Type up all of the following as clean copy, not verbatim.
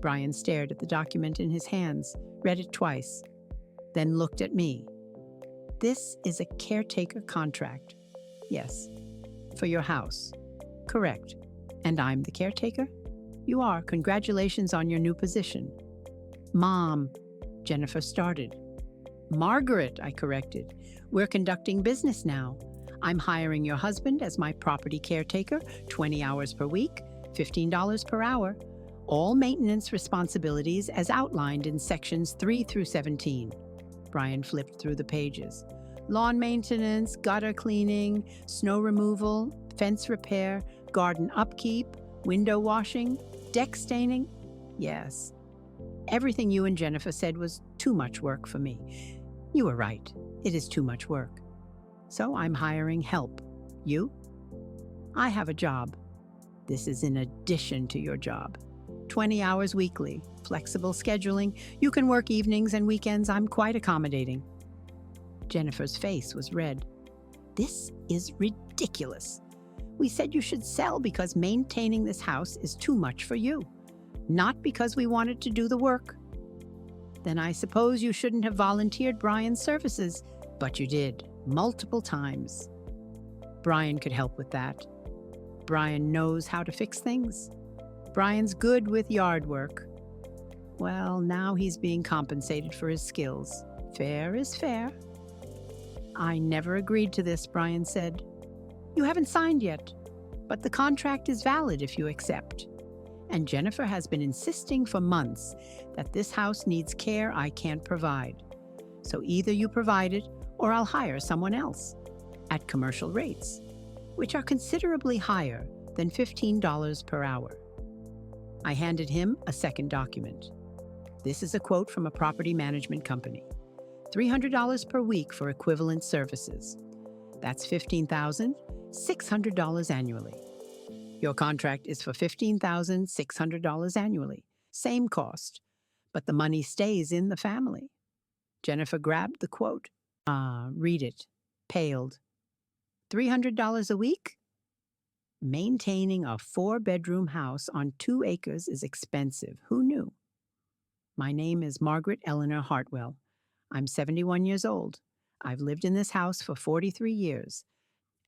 Brian stared at the document in his hands, read it twice, then looked at me. This is a caretaker contract. Yes. For your house. Correct. And I'm the caretaker? You are. Congratulations on your new position. Mom, Jennifer started. Margaret, I corrected. We're conducting business now. I'm hiring your husband as my property caretaker, 20 hours per week, $15 per hour. All maintenance responsibilities as outlined in sections 3 through 17. Brian flipped through the pages. Lawn maintenance, gutter cleaning, snow removal, fence repair, garden upkeep, window washing, deck staining. Yes. Everything you and Jennifer said was too much work for me. You were right. It is too much work. So I'm hiring help. You? I have a job. This is in addition to your job. 20 hours weekly, flexible scheduling. You can work evenings and weekends. I'm quite accommodating. Jennifer's face was red. This is ridiculous. We said you should sell because maintaining this house is too much for you, not because we wanted to do the work. Then I suppose you shouldn't have volunteered Brian's services, but you did, multiple times. Brian could help with that. Brian knows how to fix things. Brian's good with yard work. Well, now he's being compensated for his skills. Fair is fair. I never agreed to this, Brian said. You haven't signed yet, but the contract is valid if you accept. And Jennifer has been insisting for months that this house needs care I can't provide. So either you provide it or I'll hire someone else at commercial rates, which are considerably higher than $15 per hour. I handed him a second document. This is a quote from a property management company. $300 per week for equivalent services. That's $15,600 annually. Your contract is for $15,600 annually. Same cost, but the money stays in the family. Jennifer grabbed the quote. Read it. Paled. $300 a week? Maintaining a 4-bedroom house on 2 acres is expensive. Who knew? My name is Margaret Eleanor Hartwell. I'm 71 years old. I've lived in this house for 43 years.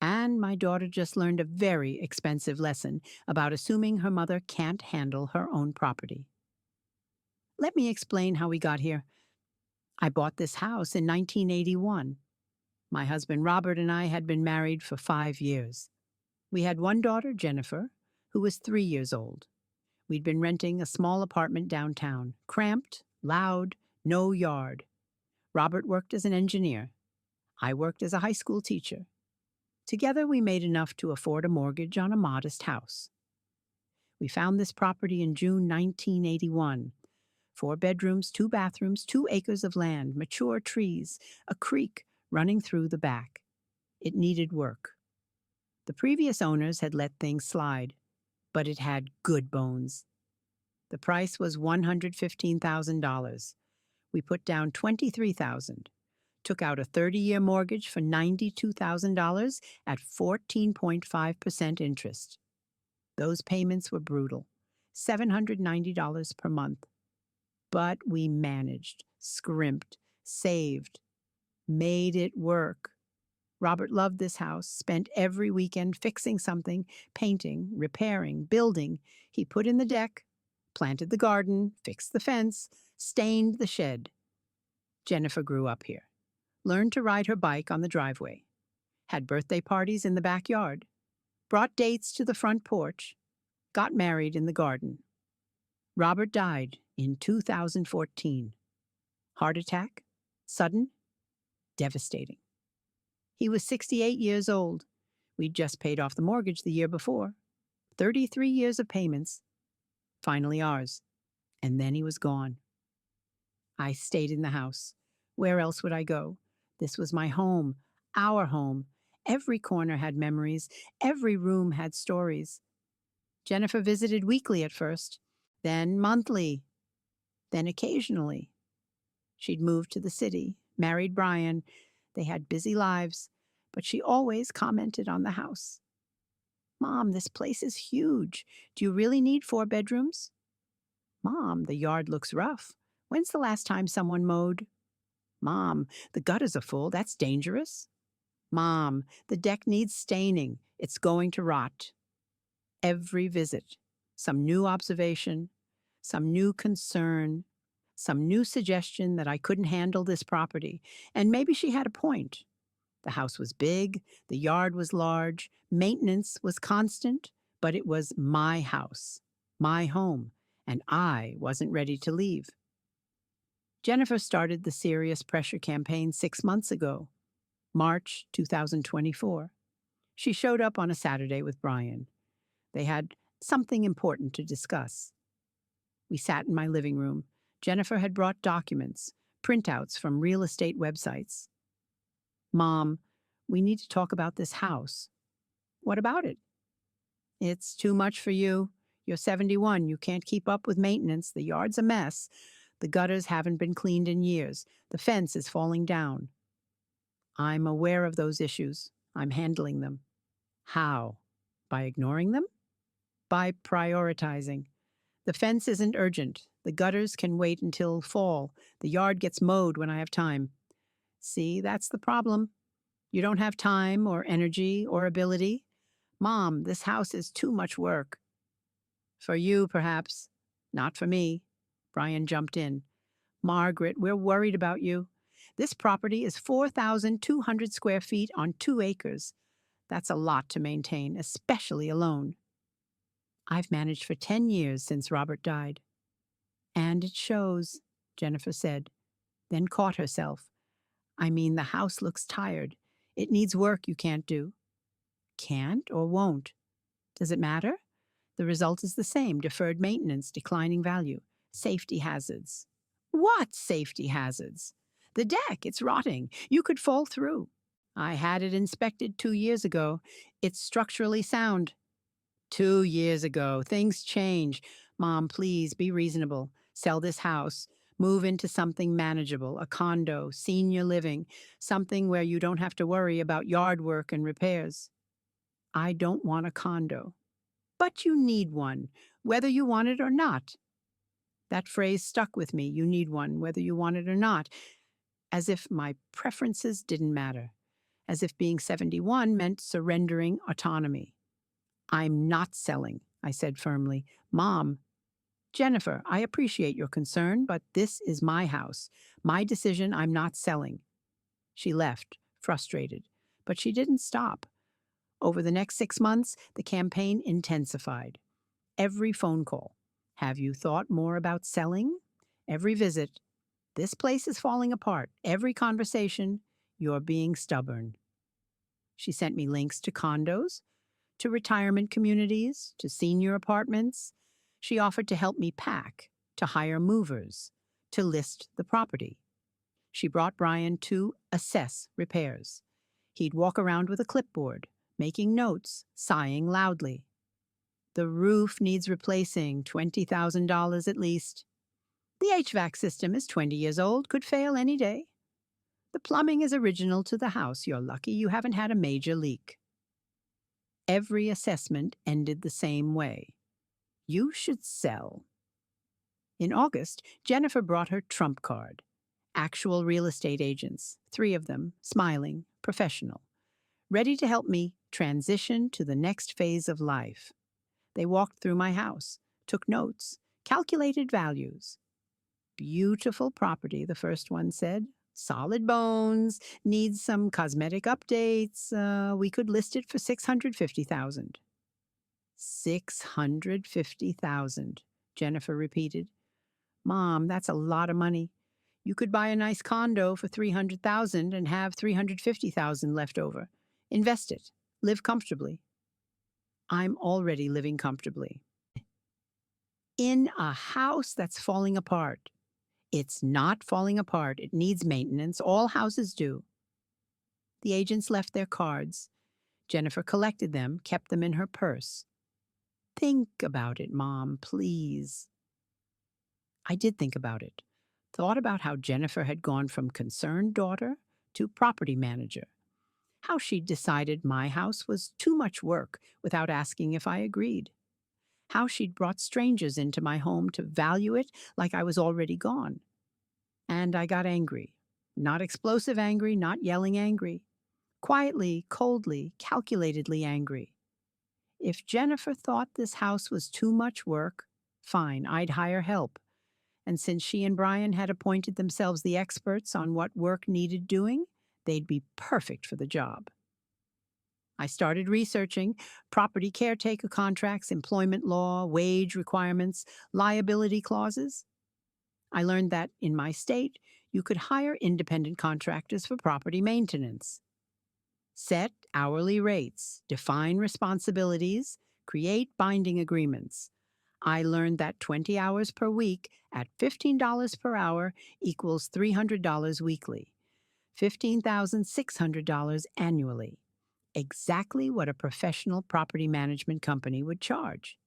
And my daughter just learned a very expensive lesson about assuming her mother can't handle her own property. Let me explain how we got here. I bought this house in 1981. My husband Robert and I had been married for 5 years. We had one daughter, Jennifer, who was 3 years old. We'd been renting a small apartment downtown, cramped, loud, no yard. Robert worked as an engineer. I worked as a high school teacher. Together, we made enough to afford a mortgage on a modest house. We found this property in June 1981. 4 bedrooms, 2 bathrooms, 2 acres of land, mature trees, a creek running through the back. It needed work. The previous owners had let things slide, but it had good bones. The price was $115,000. We put down $23,000, took out a 30-year mortgage for $92,000 at 14.5% interest. Those payments were brutal, $790 per month. But we managed, scrimped, saved, made it work. Robert loved this house, spent every weekend fixing something, painting, repairing, building. He put in the deck, planted the garden, fixed the fence, stained the shed. Jennifer grew up here, learned to ride her bike on the driveway, had birthday parties in the backyard, brought dates to the front porch, got married in the garden. Robert died in 2014. Heart attack, sudden, devastating. He was 68 years old. We'd just paid off the mortgage the year before. 33 years of payments. Finally ours. And then he was gone. I stayed in the house. Where else would I go? This was my home, our home. Every corner had memories. Every room had stories. Jennifer visited weekly at first, then monthly, then occasionally. She'd moved to the city, married Brian. They had busy lives, but she always commented on the house. Mom, this place is huge. Do you really need 4 bedrooms? Mom, the yard looks rough. When's the last time someone mowed? Mom, the gutters are full. That's dangerous. Mom, the deck needs staining. It's going to rot. Every visit, some new observation, some new concern, some new suggestion that I couldn't handle this property. And maybe she had a point. The house was big, the yard was large, maintenance was constant, but it was my house, my home, and I wasn't ready to leave. Jennifer started the serious pressure campaign 6 months ago, March 2024. She showed up on a Saturday with Brian. They had something important to discuss. We sat in my living room. Jennifer had brought documents, printouts from real estate websites. Mom, we need to talk about this house. What about it? It's too much for you. You're 71. You can't keep up with maintenance. The yard's a mess. The gutters haven't been cleaned in years. The fence is falling down. I'm aware of those issues. I'm handling them. How? By ignoring them? By prioritizing. The fence isn't urgent. The gutters can wait until fall. The yard gets mowed when I have time. See, that's the problem. You don't have time or energy or ability. Mom, this house is too much work. For you, perhaps. Not for me. Brian jumped in. Margaret, we're worried about you. This property is 4,200 square feet on 2 acres. That's a lot to maintain, especially alone. I've managed for 10 years since Robert died. And it shows, Jennifer said, then caught herself. I mean, the house looks tired. It needs work you can't do. Can't or won't? Does it matter? The result is the same: deferred maintenance, declining value, safety hazards. What safety hazards? The deck, it's rotting. You could fall through. I had it inspected 2 years ago. It's structurally sound. 2 years ago. Things change. Mom, please be reasonable. Sell this house. Move into something manageable, a condo, senior living, something where you don't have to worry about yard work and repairs. I don't want a condo. But you need one, whether you want it or not. That phrase stuck with me: you need one, whether you want it or not, as if my preferences didn't matter, as if being 71 meant surrendering autonomy. I'm not selling, I said firmly. Mom, Jennifer, I appreciate your concern, but this is my house. My decision. I'm not selling. She left, frustrated, but she didn't stop. Over the next 6 months, the campaign intensified. Every phone call. Have you thought more about selling? Every visit. This place is falling apart. Every conversation. You're being stubborn. She sent me links to condos, to retirement communities, to senior apartments. She offered to help me pack, to hire movers, to list the property. She brought Brian to assess repairs. He'd walk around with a clipboard, making notes, sighing loudly. The roof needs replacing, $20,000 at least. The HVAC system is 20 years old, could fail any day. The plumbing is original to the house. You're lucky you haven't had a major leak. Every assessment ended the same way. You should sell. In August, Jennifer brought her trump card. Actual real estate agents, 3 of them, smiling, professional, ready to help me transition to the next phase of life. They walked through my house, took notes, calculated values. Beautiful property, the first one said. Solid bones, needs some cosmetic updates. We could list it for $650,000. $650,000, Jennifer repeated. Mom, that's a lot of money. You could buy a nice condo for $300,000 and have $350,000 left over. Invest it. Live comfortably. I'm already living comfortably. In a house that's falling apart. It's not falling apart. It needs maintenance. All houses do. The agents left their cards. Jennifer collected them, kept them in her purse. Think about it, Mom, please. I did think about it. Thought about how Jennifer had gone from concerned daughter to property manager. How she'd decided my house was too much work without asking if I agreed. how she'd brought strangers into my home to value it like I was already gone. And I got angry. Not explosive angry, not yelling angry. Quietly, coldly, calculatedly angry. If Jennifer thought this house was too much work, fine, I'd hire help. And since she and Brian had appointed themselves the experts on what work needed doing, they'd be perfect for the job. I started researching property caretaker contracts, employment law, wage requirements, liability clauses. I learned that in my state, you could hire independent contractors for property maintenance. Set hourly rates, define responsibilities, create binding agreements. I learned that 20 hours per week at $15 per hour equals $300 weekly, $15,600 annually. Exactly what a professional property management company would charge.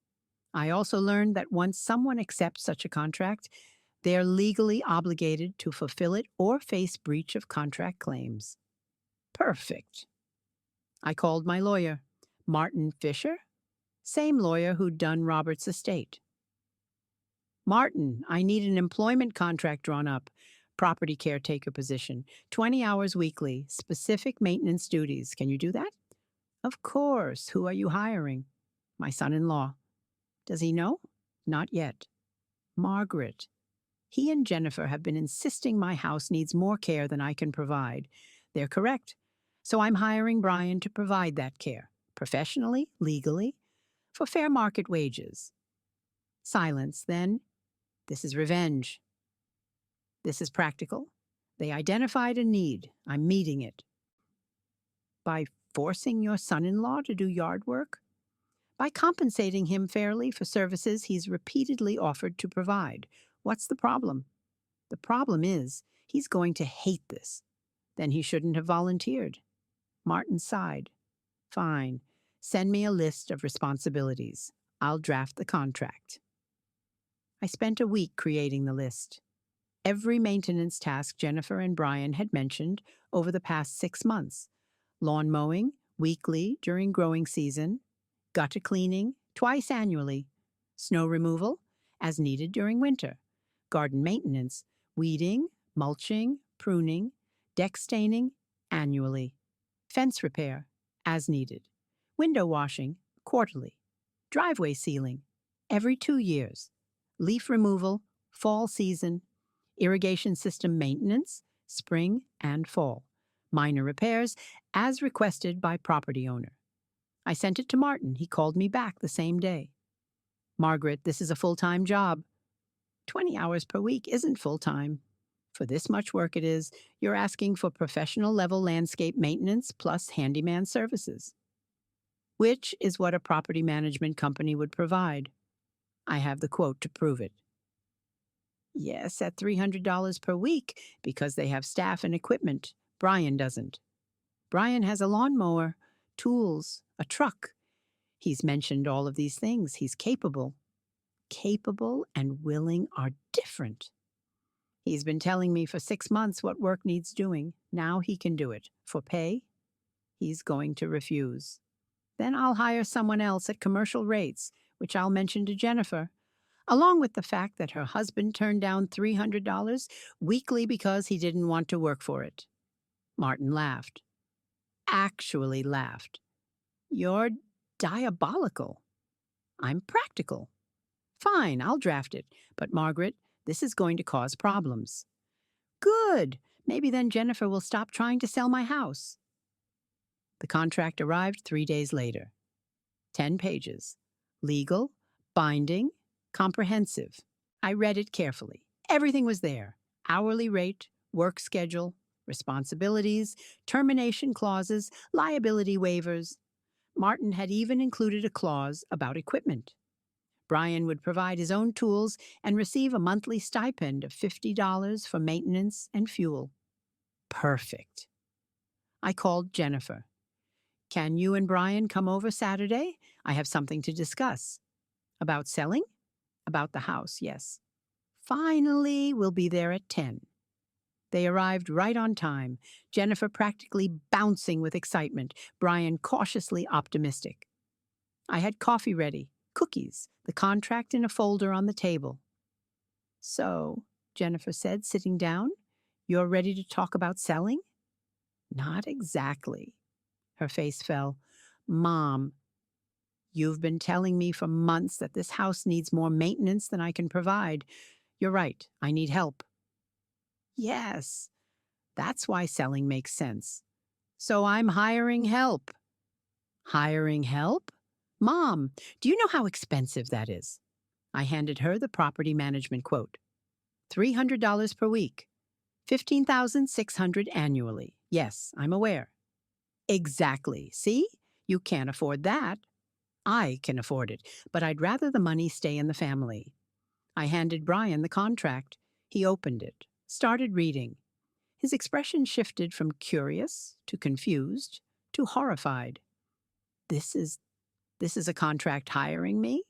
I also learned that once someone accepts such a contract, they're legally obligated to fulfill it or face breach of contract claims. Perfect. I called my lawyer, Martin Fisher, same lawyer who'd done Robert's estate. Martin, I need an employment contract drawn up. Property caretaker position, 20 hours weekly, specific maintenance duties. Can you do that? Of course. Who are you hiring? My son-in-law. Does he know? Not yet. Margaret. He and Jennifer have been insisting my house needs more care than I can provide. They're correct. So I'm hiring Brian to provide that care, professionally, legally, for fair market wages. Silence, then. This is revenge. This is practical. They identified a need. I'm meeting it. By forcing your son-in-law to do yard work? By compensating him fairly for services he's repeatedly offered to provide. What's the problem? The problem is he's going to hate this. Then he shouldn't have volunteered. Martin sighed. Fine. Send me a list of responsibilities. I'll draft the contract. I spent a week creating the list. Every maintenance task Jennifer and Brian had mentioned over the past 6 months. Lawn mowing, weekly during growing season. Gutter cleaning, twice annually. Snow removal, as needed during winter. Garden maintenance, weeding, mulching, pruning. Deck staining, annually. Fence repair, as needed. Window washing, quarterly. Driveway sealing, every 2 years. Leaf removal, fall season. Irrigation system maintenance, spring and fall. Minor repairs, as requested by property owner. I sent it to Martin. He called me back the same day. Margaret, this is a full-time job. 20 hours per week isn't full-time. For this much work it is, you're asking for professional-level landscape maintenance plus handyman services, which is what a property management company would provide. I have the quote to prove it. Yes, at $300 per week, because they have staff and equipment. Brian doesn't. Brian has a lawnmower, tools, a truck. He's mentioned all of these things. He's capable. Capable and willing are different. He's been telling me for 6 months what work needs doing. Now he can do it. For pay, he's going to refuse. Then I'll hire someone else at commercial rates, which I'll mention to Jennifer, along with the fact that her husband turned down $300 weekly because he didn't want to work for it. Martin laughed. Actually laughed. You're diabolical. I'm practical. Fine, I'll draft it. But Margaret, this is going to cause problems. Good. Maybe then Jennifer will stop trying to sell my house. The contract arrived 3 days later. 10 pages. Legal, binding, comprehensive. I read it carefully. Everything was there. Hourly rate, work schedule, responsibilities, termination clauses, liability waivers. Martin had even included a clause about equipment. Brian would provide his own tools and receive a monthly stipend of $50 for maintenance and fuel. Perfect. I called Jennifer. Can you and Brian come over Saturday? I have something to discuss. About selling? About the house, yes. Finally, we'll be there at 10. They arrived right on time, Jennifer practically bouncing with excitement, Brian cautiously optimistic. I had coffee ready, cookies cookies, the contract in a folder on the table. So, Jennifer said, sitting down, you're ready to talk about selling? Not exactly. Her face fell. Mom, you've been telling me for months that this house needs more maintenance than I can provide. You're right, I need help. Yes, that's why selling makes sense. So I'm hiring help. Hiring help? Mom, do you know how expensive that is? I handed her the property management quote. $300 per week. 15,600 annually. Yes, I'm aware. Exactly. See? You can't afford that. I can afford it, but I'd rather the money stay in the family. I handed Brian the contract. He opened it, started reading. His expression shifted from curious to confused to horrified. This is this is a contract hiring me?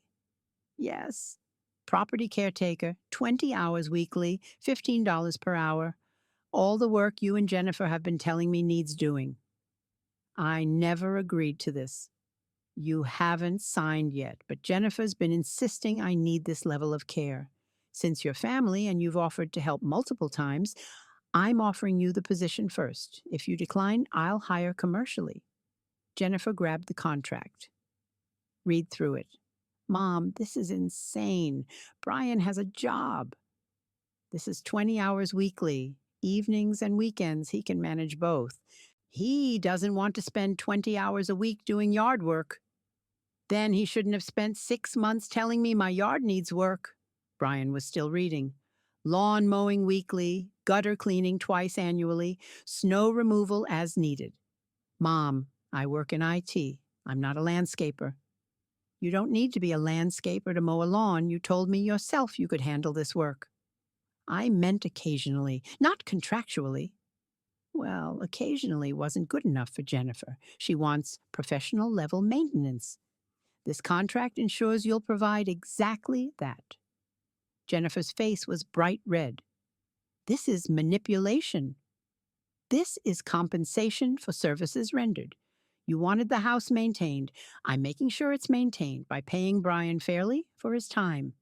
Yes. Property caretaker, 20 hours weekly, $15 per hour. All the work you and Jennifer have been telling me needs doing. I never agreed to this. You haven't signed yet, but Jennifer's been insisting I need this level of care. Since you're family and you've offered to help multiple times, I'm offering you the position first. If you decline, I'll hire commercially. Jennifer grabbed the contract. Read through it. Mom, this is insane. Brian has a job. This is 20 hours weekly. Evenings and weekends, he can manage both. He doesn't want to spend 20 hours a week doing yard work. Then he shouldn't have spent 6 months telling me my yard needs work. Brian was still reading. Lawn mowing weekly, gutter cleaning twice annually, snow removal as needed. Mom, I work in IT. I'm not a landscaper. You don't need to be a landscaper to mow a lawn. You told me yourself you could handle this work. I meant occasionally, not contractually. Well, occasionally wasn't good enough for Jennifer. She wants professional level maintenance. This contract ensures you'll provide exactly that. Jennifer's face was bright red. This is manipulation. This is compensation for services rendered. You wanted the house maintained. I'm making sure it's maintained by paying Brian fairly for his time.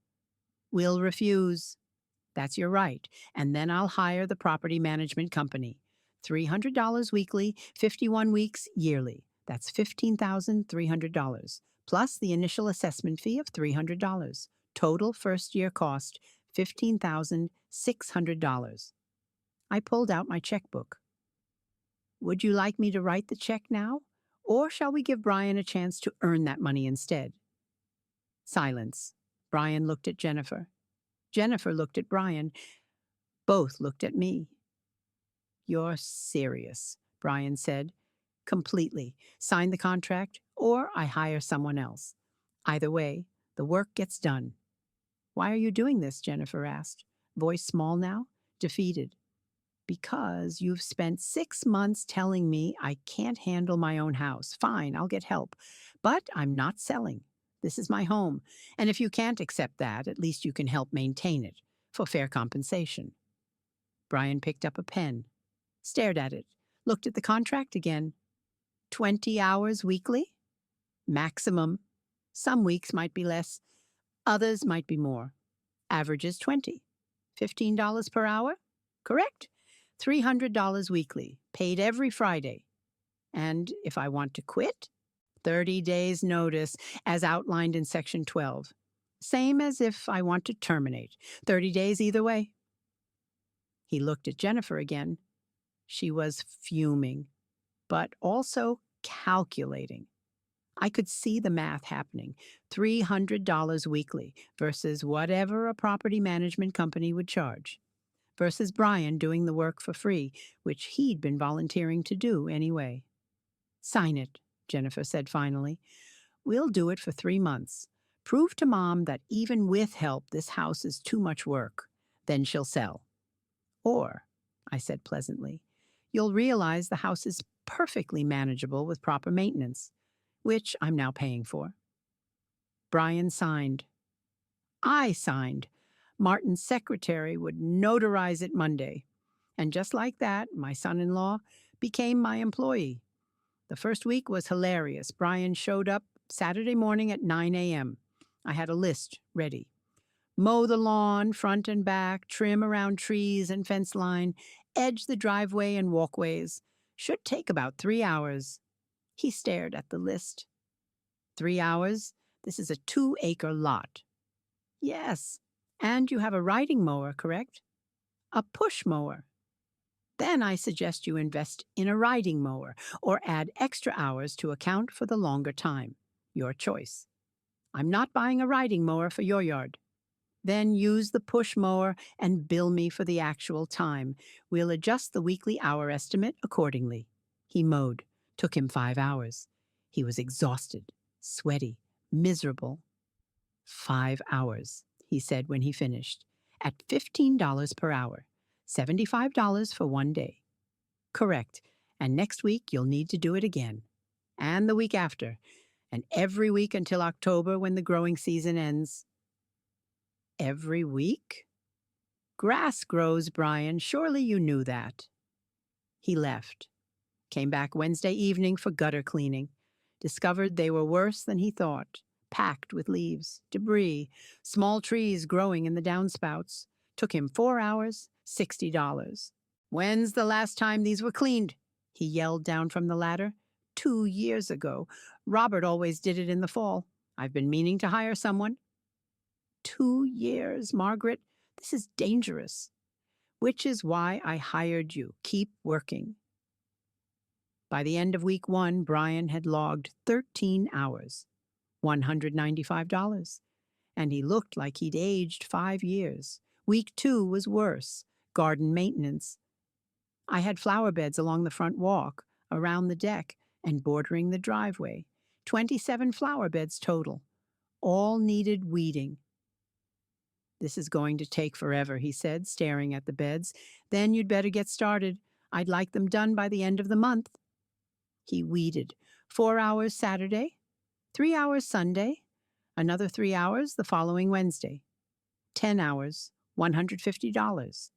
We'll refuse. That's your right. And then I'll hire the property management company. $300 weekly, 51 weeks yearly. That's $15,300, plus the initial assessment fee of $300. Total first-year cost, $15,600. I pulled out my checkbook. Would you like me to write the check now? Or shall we give Brian a chance to earn that money instead? Silence. Brian looked at Jennifer. Jennifer looked at Brian. Both looked at me. You're serious, Brian said. Completely. Sign the contract, or I hire someone else. Either way, the work gets done. Why are you doing this? Jennifer asked, voice small now, defeated. Because you've spent 6 months telling me I can't handle my own house. Fine, I'll get help. But I'm not selling. This is my home. And if you can't accept that, at least you can help maintain it for fair compensation. Brian picked up a pen, stared at it, looked at the contract again. 20 hours weekly? Maximum. Some weeks might be less. Others might be more. Average is 20. $15 per hour? Correct? $300 weekly, paid every Friday. And if I want to quit, 30 days notice, as outlined in Section 12. Same as if I want to terminate. 30 days either way. He looked at Jennifer again. She was fuming, but also calculating. I could see the math happening. $300 weekly versus whatever a property management company would charge, versus Brian doing the work for free, which he'd been volunteering to do anyway. Sign it, Jennifer said finally. We'll do it for 3 months. Prove to Mom that even with help, this house is too much work. Then she'll sell. Or, I said pleasantly, you'll realize the house is perfectly manageable with proper maintenance, which I'm now paying for. Brian signed. I signed. Martin's secretary would notarize it Monday. And just like that, my son-in-law became my employee. The first week was hilarious. Brian showed up Saturday morning at 9 a.m. I had a list ready. Mow the lawn, front and back, trim around trees and fence line, edge the driveway and walkways. Should take about 3 hours. He stared at the list. 3 hours? This is a 2-acre lot. Yes. And you have a riding mower, correct? A push mower. Then I suggest you invest in a riding mower or add extra hours to account for the longer time. Your choice. I'm not buying a riding mower for your yard. Then use the push mower and bill me for the actual time. We'll adjust the weekly hour estimate accordingly. He mowed. Took him 5 hours. He was exhausted, sweaty, miserable. 5 hours, he said when he finished, at $15 per hour. $75 for one day. Correct. And next week you'll need to do it again. And the week after. And every week until October when the growing season ends. Every week? Grass grows, Brian. Surely you knew that. He left. Came back Wednesday evening for gutter cleaning. Discovered they were worse than he thought. Packed with leaves, debris, small trees growing in the downspouts. Took him 4 hours, $60. When's the last time these were cleaned? He yelled down from the ladder. 2 years ago. Robert always did it in the fall. I've been meaning to hire someone. 2 years, Margaret. This is dangerous. Which is why I hired you. Keep working. By the end of week 1, Brian had logged 13 hours, $195. And he looked like he'd aged 5 years. Week 2 was worse. Garden maintenance. I had flower beds along the front walk, around the deck, and bordering the driveway. 27 flower beds total. All needed weeding. This is going to take forever, he said, staring at the beds. Then you'd better get started. I'd like them done by the end of the month. He weeded. 4 hours Saturday, 3 hours Sunday, another 3 hours the following Wednesday. 10 hours, $150.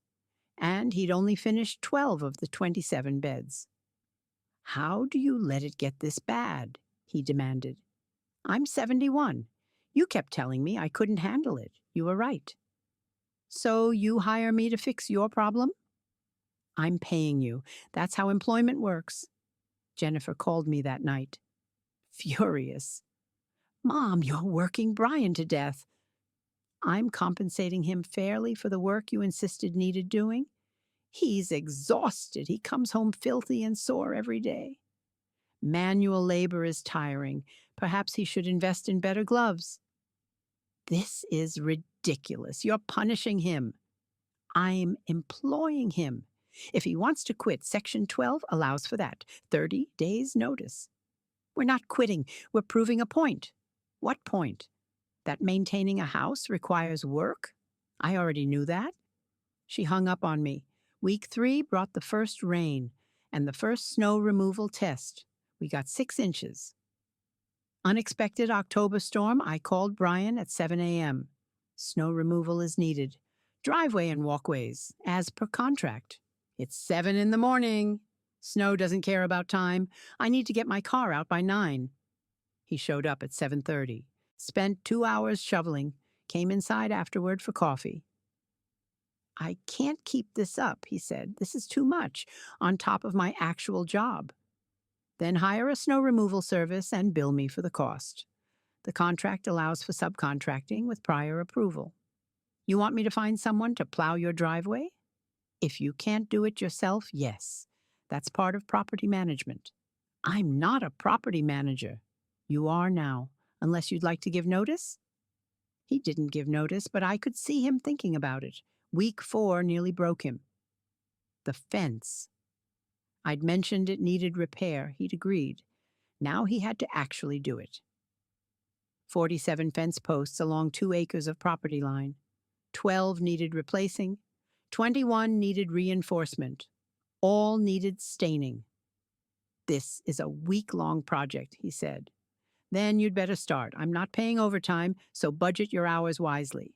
And he'd only finished 12 of the 27 beds. How do you let it get this bad? He demanded. I'm 71. You kept telling me I couldn't handle it. You were right. So you hire me to fix your problem? I'm paying you. That's how employment works. Jennifer called me that night. Furious. Mom, you're working Brian to death. I'm compensating him fairly for the work you insisted needed doing. He's exhausted. He comes home filthy and sore every day. Manual labor is tiring. Perhaps he should invest in better gloves. This is ridiculous. You're punishing him. I'm employing him. If he wants to quit, Section 12 allows for that. 30 days notice. We're not quitting. We're proving a point. What point? That maintaining a house requires work? I already knew that. She hung up on me. Week 3 brought the first rain and the first snow removal test. We got 6 inches. Unexpected October storm, I called Brian at 7 a.m. Snow removal is needed. Driveway and walkways, as per contract. It's 7 in the morning. Snow doesn't care about time. I need to get my car out by 9. He showed up at 7:30. Spent 2 hours shoveling. Came inside afterward for coffee. I can't keep this up, he said. This is too much, on top of my actual job. Then hire a snow removal service and bill me for the cost. The contract allows for subcontracting with prior approval. You want me to find someone to plow your driveway? If you can't do it yourself, yes. That's part of property management. I'm not a property manager. You are now, unless you'd like to give notice? He didn't give notice, but I could see him thinking about it. Week 4 nearly broke him. The fence. I'd mentioned it needed repair. He'd agreed. Now he had to actually do it. 47 fence posts along 2 acres of property line. 12 needed replacing. 21 needed reinforcement. All needed staining. This is a week-long project, he said. Then you'd better start. I'm not paying overtime, so budget your hours wisely.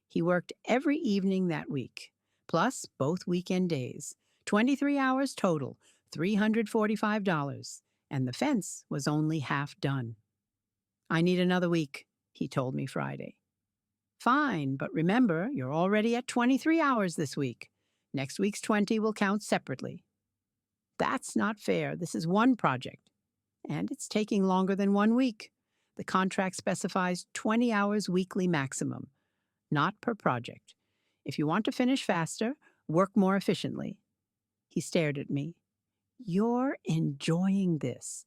He worked every evening that week, plus both weekend days. 23 hours total, $345, and the fence was only half done. I need another week. he told me Friday. Fine, but remember, you're already at 23 hours this week. Next week's 20 will count separately. That's not fair. This is one project, and it's taking longer than 1 week. The contract specifies 20 hours weekly maximum, not per project. If you want to finish faster, work more efficiently. He stared at me. You're enjoying this.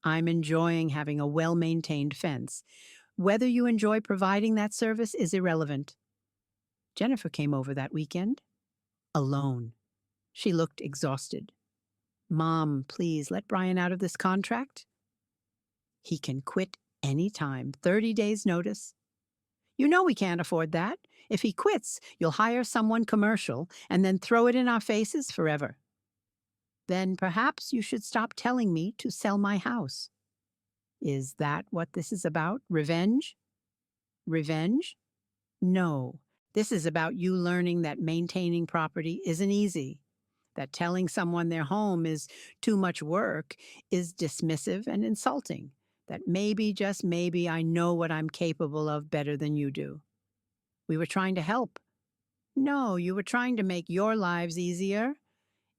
I'm enjoying having a well-maintained fence. Whether you enjoy providing that service is irrelevant. Jennifer came over that weekend, alone. She looked exhausted. Mom, please let Brian out of this contract. He can quit any time, 30 days notice. You know we can't afford that. If he quits, you'll hire someone commercial and then throw it in our faces forever. Then perhaps you should stop telling me to sell my house. Is that what this is about? Revenge? Revenge? No. This is about you learning that maintaining property isn't easy, that telling someone their home is too much work is dismissive and insulting, that maybe, just maybe, I know what I'm capable of better than you do. We were trying to help. No, you were trying to make your lives easier.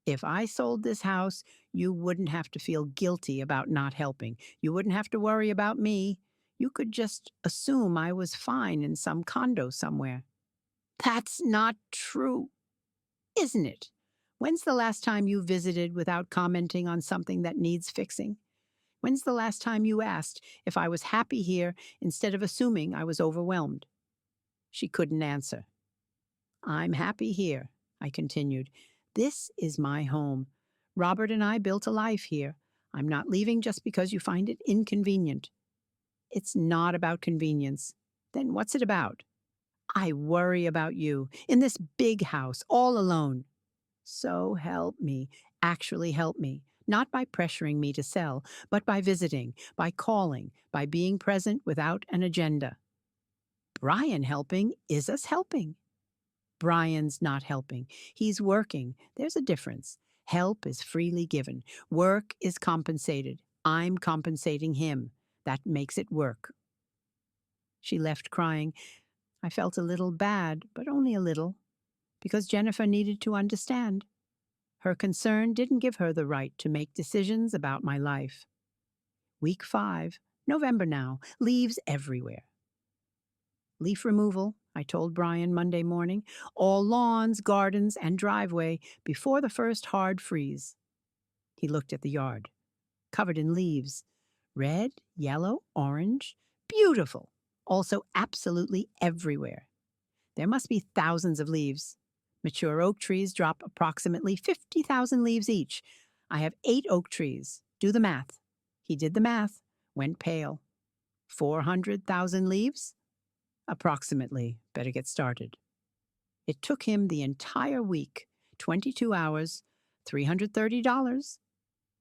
If I sold this house, you wouldn't have to feel guilty about not helping. You wouldn't have to worry about me. You could just assume I was fine in some condo somewhere. That's not true, isn't it? When's the last time you visited without commenting on something that needs fixing? When's the last time you asked if I was happy here instead of assuming I was overwhelmed? She couldn't answer. I'm happy here, I continued. This is my home. Robert and I built a life here. I'm not leaving just because you find it inconvenient. It's not about convenience. Then what's it about? I worry about you, in this big house, all alone. So help me, actually help me, not by pressuring me to sell, but by visiting, by calling, by being present without an agenda. Brian helping is us helping. Brian's not helping. He's working. There's a difference. Help is freely given. Work is compensated. I'm compensating him. That makes it work. She left crying. I felt a little bad, but only a little, because Jennifer needed to understand. Her concern didn't give her the right to make decisions about my life. Week 5, November now, leaves everywhere. Leaf removal, I told Brian Monday morning, all lawns, gardens, and driveway before the first hard freeze. He looked at the yard, covered in leaves, red, yellow, orange, beautiful, also absolutely everywhere. There must be thousands of leaves. Mature oak trees drop approximately 50,000 leaves each. I have 8 oak trees. Do the math. He did the math, went pale. 400,000 leaves? Approximately. Better get started. It took him the entire week, 22 hours, $330.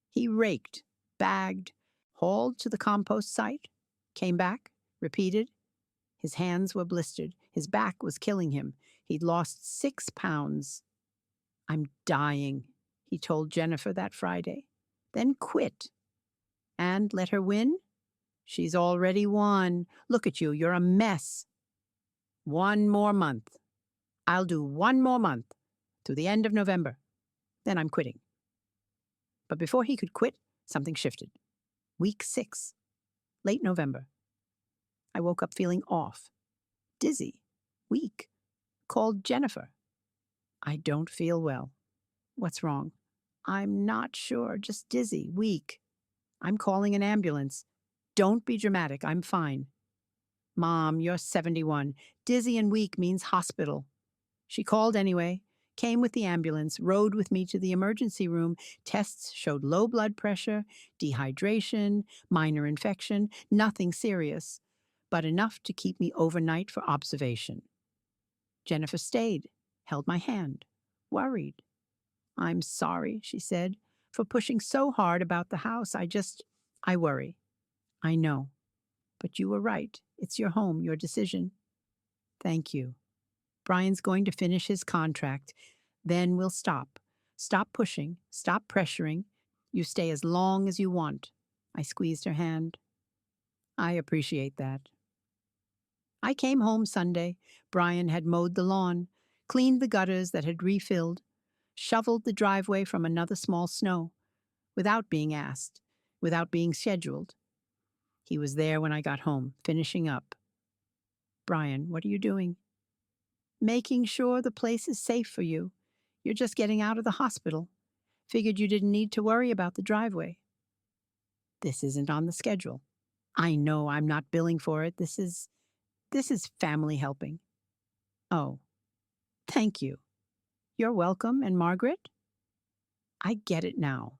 He raked, bagged, hauled to the compost site, came back, repeated. His hands were blistered. His back was killing him. He'd lost 6 pounds. I'm dying, he told Jennifer that Friday. Then quit. And let her win? She's already won. Look at you, you're a mess. 1 more month. I'll do 1 more month, to the end of November. Then I'm quitting. But before he could quit, something shifted. Week 6, late November. I woke up feeling off, dizzy, weak. Called Jennifer. I don't feel well. What's wrong? I'm not sure, just dizzy, weak. I'm calling an ambulance. Don't be dramatic, I'm fine. Mom, you're 71. Dizzy and weak means hospital. She called anyway, came with the ambulance, rode with me to the emergency room. Tests showed low blood pressure, dehydration, minor infection, nothing serious, but enough to keep me overnight for observation. Jennifer stayed, held my hand, worried. I'm sorry, she said, for pushing so hard about the house. I worry. I know. But you were right. It's your home, your decision. Thank you. Brian's going to finish his contract. Then we'll stop. Stop pushing. Stop pressuring. You stay as long as you want. I squeezed her hand. I appreciate that. I came home Sunday. Brian had mowed the lawn, cleaned the gutters that had refilled, shoveled the driveway from another small snow, without being asked, without being scheduled. He was there when I got home, finishing up. Brian, what are you doing? Making sure the place is safe for you. You're just getting out of the hospital. Figured you didn't need to worry about the driveway. This isn't on the schedule. I know I'm not billing for it. This is family helping. Oh, thank you. You're welcome. And Margaret? I get it now.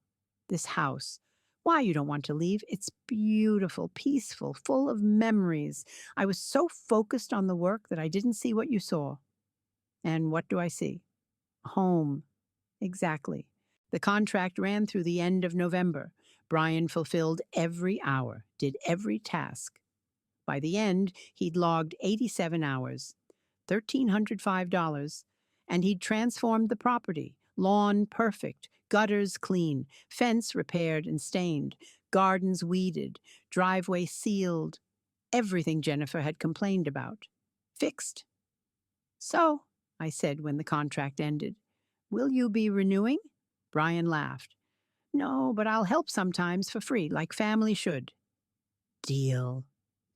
This house. Why you don't want to leave. It's beautiful, peaceful, full of memories. I was so focused on the work that I didn't see what you saw. And what do I see? Home. Exactly. The contract ran through the end of November. Brian fulfilled every hour, did every task. By the end, he'd logged 87 hours, $1,305, and he'd transformed the property. Lawn perfect, gutters clean, fence repaired and stained, gardens weeded, driveway sealed. Everything Jennifer had complained about. Fixed. So, I said when the contract ended, will you be renewing? Brian laughed. No, but I'll help sometimes for free, like family should. Deal.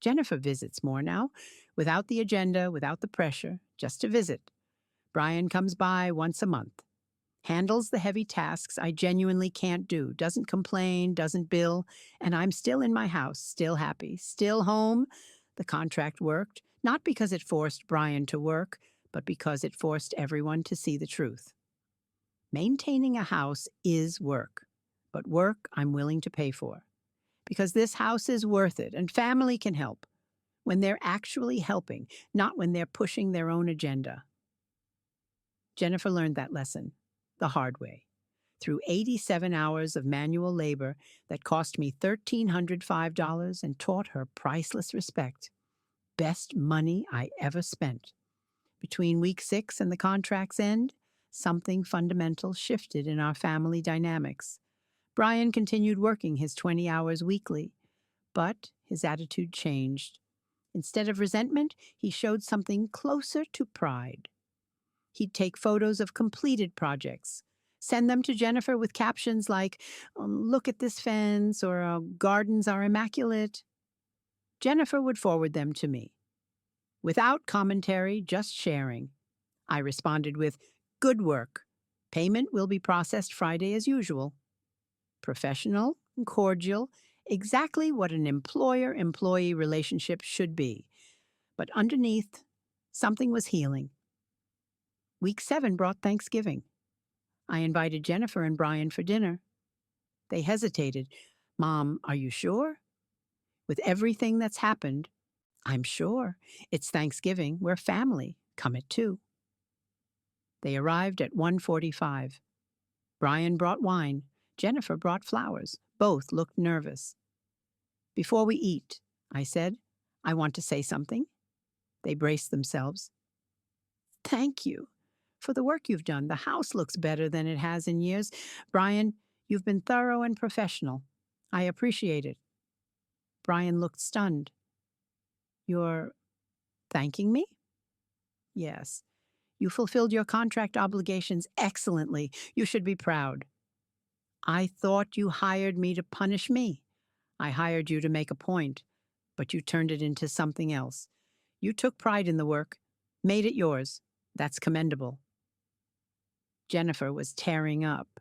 Jennifer visits more now, without the agenda, without the pressure, just to visit. Brian comes by once a month. Handles the heavy tasks I genuinely can't do, doesn't complain, doesn't bill, and I'm still in my house, still happy, still home. The contract worked, not because it forced Brian to work, but because it forced everyone to see the truth. Maintaining a house is work, but work I'm willing to pay for. Because this house is worth it, and family can help. When they're actually helping, not when they're pushing their own agenda. Jennifer learned that lesson the hard way, through 87 hours of manual labor that cost me $1,305 and taught her priceless respect. Best money I ever spent. Between week 6 and the contract's end, something fundamental shifted in our family dynamics. Brian continued working his 20 hours weekly, but his attitude changed. Instead of resentment, he showed something closer to pride. He'd take photos of completed projects, send them to Jennifer with captions like, look at this fence, or gardens are immaculate. Jennifer would forward them to me. Without commentary, just sharing. I responded with, good work. Payment will be processed Friday as usual. Professional and cordial, exactly what an employer-employee relationship should be. But underneath, something was healing. Week 7 brought Thanksgiving. I invited Jennifer and Brian for dinner. They hesitated. Mom, are you sure? With everything that's happened, I'm sure. It's Thanksgiving. We're family. Come at 2. They arrived at 1:45. Brian brought wine. Jennifer brought flowers. Both looked nervous. Before we eat, I said, I want to say something. They braced themselves. Thank you for the work you've done. The house looks better than it has in years. Brian, you've been thorough and professional. I appreciate it. Brian looked stunned. You're thanking me? Yes. You fulfilled your contract obligations excellently. You should be proud. I thought you hired me to punish me. I hired you to make a point, but you turned it into something else. You took pride in the work, made it yours. That's commendable. Jennifer was tearing up.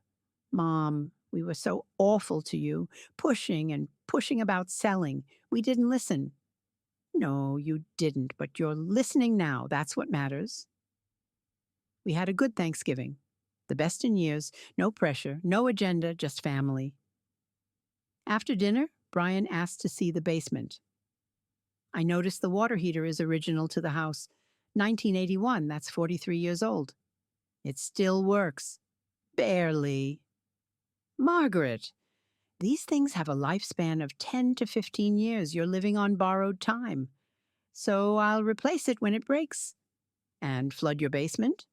Mom, we were so awful to you, pushing and pushing about selling. We didn't listen. No, you didn't, but you're listening now. That's what matters. We had a good Thanksgiving. The best in years, no pressure, no agenda, just family. After dinner, Brian asked to see the basement. I noticed the water heater is original to the house. 1981, that's 43 years old. It still works. Barely. Margaret, these things have a lifespan of 10 to 15 years. You're living on borrowed time. So I'll replace it when it breaks. And flood your basement?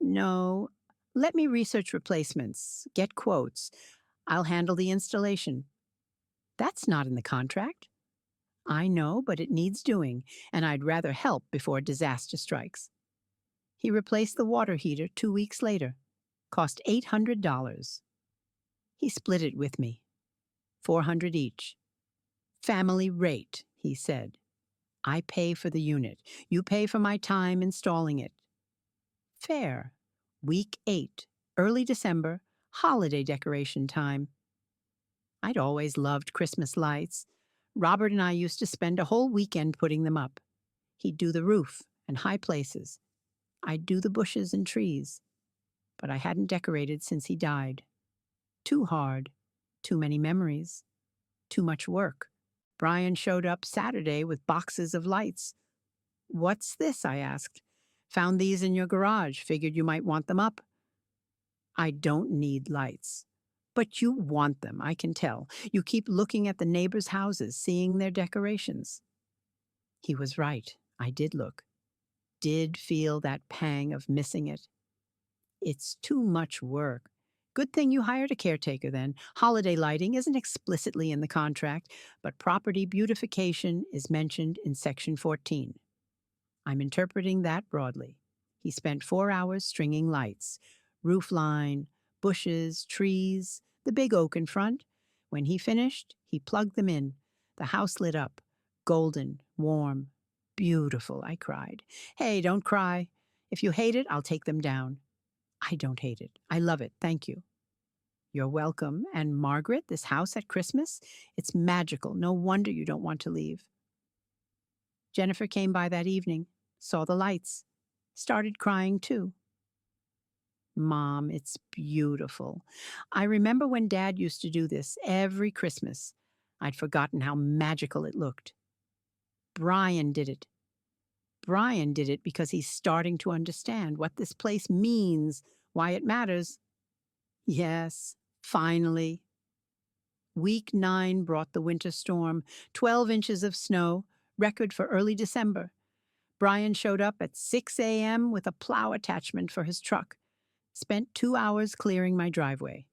No. Let me research replacements, get quotes. I'll handle the installation. That's not in the contract. I know, but it needs doing, and I'd rather help before disaster strikes. He replaced the water heater 2 weeks later. Cost $800. He split it with me, 400 each. Family rate, he said. I pay for the unit. You pay for my time installing it. Fair. Week 8, early December, holiday decoration time. I'd always loved Christmas lights. Robert and I used to spend a whole weekend putting them up. He'd do the roof and high places. I'd do the bushes and trees. But I hadn't decorated since he died. Too hard. Too many memories. Too much work. Brian showed up Saturday with boxes of lights. What's this? I asked. Found these in your garage. Figured you might want them up. I don't need lights. But you want them, I can tell. You keep looking at the neighbors' houses, seeing their decorations. He was right. I did look. Did feel that pang of missing it. It's too much work. Good thing you hired a caretaker then. Holiday lighting isn't explicitly in the contract, but property beautification is mentioned in Section 14. I'm interpreting that broadly. He spent 4 hours stringing lights. Roof line, bushes, trees, the big oak in front. When he finished, he plugged them in. The house lit up. Golden, warm, beautiful, I cried. Hey, don't cry. If you hate it, I'll take them down. I don't hate it. I love it. Thank you. You're welcome. And Margaret, this house at Christmas, it's magical. No wonder you don't want to leave. Jennifer came by that evening, saw the lights, started crying too. Mom, it's beautiful. I remember when Dad used to do this every Christmas. I'd forgotten how magical it looked. Brian did it. Brian did it because he's starting to understand what this place means, why it matters. Yes, finally. Week 9 brought the winter storm, 12 inches of snow, record for early December. Brian showed up at 6 a.m. with a plow attachment for his truck. Spent 2 hours clearing my driveway.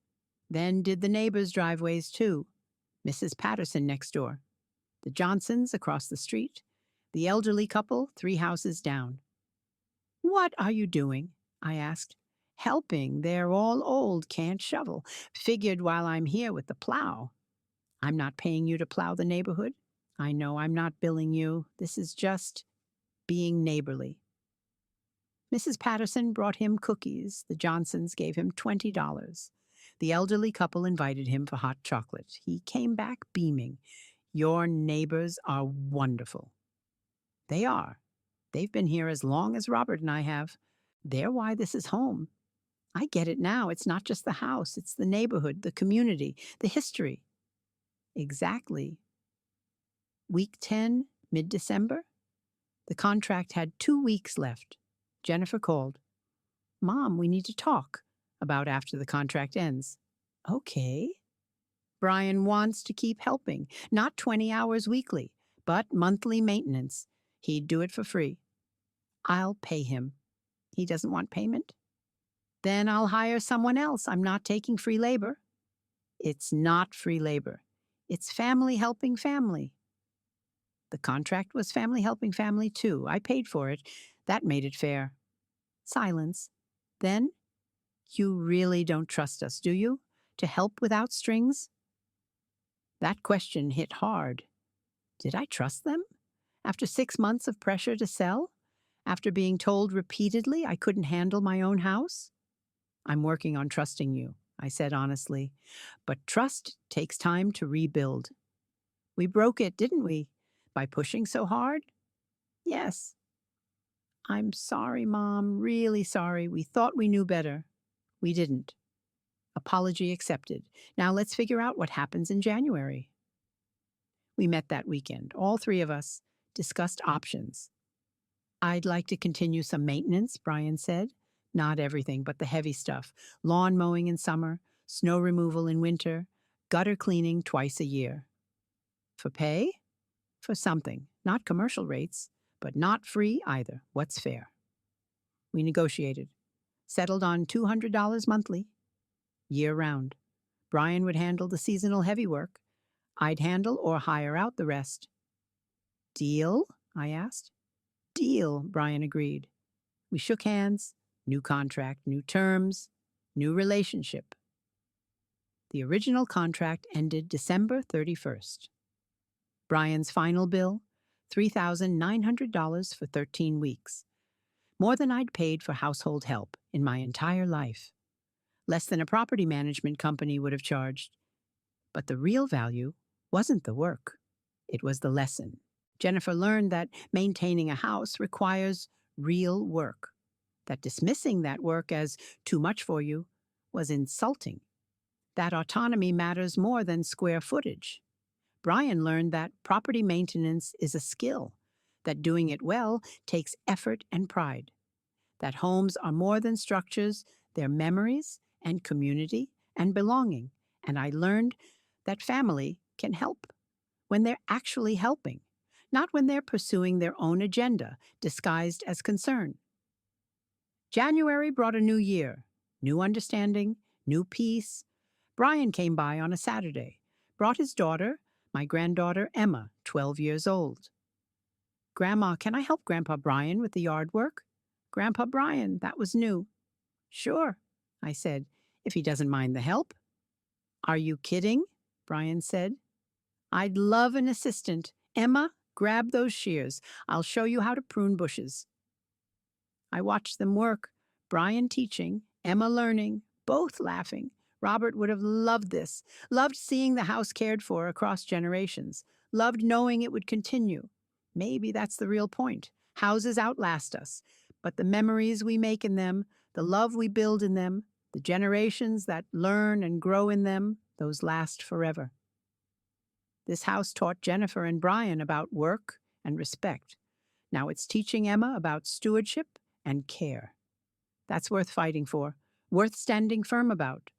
Then did the neighbors' driveways too. Mrs. Patterson next door. The Johnsons across the street. The elderly couple 3 houses down. What are you doing? I asked. Helping. They're all old, can't shovel. Figured while I'm here with the plow. I'm not paying you to plow the neighborhood. I know I'm not billing you. This is just being neighborly. Mrs. Patterson brought him cookies. The Johnsons gave him $20. The elderly couple invited him for hot chocolate. He came back beaming. Your neighbors are wonderful. They are. They've been here as long as Robert and I have. They're why this is home. I get it now. It's not just the house. It's the neighborhood, the community, the history. Exactly. Week 10, mid-December. The contract had 2 weeks left. Jennifer called. Mom, we need to talk about after the contract ends. Okay. Brian wants to keep helping, not 20 hours weekly, but monthly maintenance. He'd do it for free. I'll pay him. He doesn't want payment? Then I'll hire someone else. I'm not taking free labor. It's not free labor. It's family helping family. The contract was family helping family too. I paid for it. That made it fair. Silence. Then, you really don't trust us, do you? To help without strings? That question hit hard. Did I trust them? After 6 months of pressure to sell? After being told repeatedly I couldn't handle my own house? I'm working on trusting you, I said honestly. But trust takes time to rebuild. We broke it, didn't we? By pushing so hard? Yes. I'm sorry, Mom, really sorry. We thought we knew better. We didn't. Apology accepted. Now let's figure out what happens in January. We met that weekend, all 3 of us, discussed options. I'd like to continue some maintenance, Brian said. Not everything, but the heavy stuff. Lawn mowing in summer, snow removal in winter, gutter cleaning twice a year. For pay? For something. Not commercial rates, but not free either. What's fair? We negotiated. Settled on $200 monthly. Year-round. Brian would handle the seasonal heavy work. I'd handle or hire out the rest. Deal? I asked. Deal, Brian agreed. We shook hands. New contract, new terms, new relationship. The original contract ended December 31st. Brian's final bill, $3,900 for 13 weeks. More than I'd paid for household help in my entire life. Less than a property management company would have charged. But the real value wasn't the work. It was the lesson. Jennifer learned that maintaining a house requires real work, that dismissing that work as too much for you was insulting, that autonomy matters more than square footage. Brian learned that property maintenance is a skill, that doing it well takes effort and pride, that homes are more than structures, they're memories and community and belonging. And I learned that family can help when they're actually helping, not when they're pursuing their own agenda disguised as concern. January brought a new year, new understanding, new peace. Brian came by on a Saturday, brought his daughter, my granddaughter Emma, 12 years old. Grandma, can I help Grandpa Brian with the yard work? Grandpa Brian, that was new. Sure, I said, if he doesn't mind the help. Are you kidding? Brian said. I'd love an assistant. Emma, grab those shears. I'll show you how to prune bushes. I watched them work, Brian teaching, Emma learning, both laughing. Robert would have loved this, loved seeing the house cared for across generations, loved knowing it would continue. Maybe that's the real point. Houses outlast us, but the memories we make in them, the love we build in them, the generations that learn and grow in them, those last forever. This house taught Jennifer and Brian about work and respect. Now it's teaching Emma about stewardship and care. That's worth fighting for, worth standing firm about,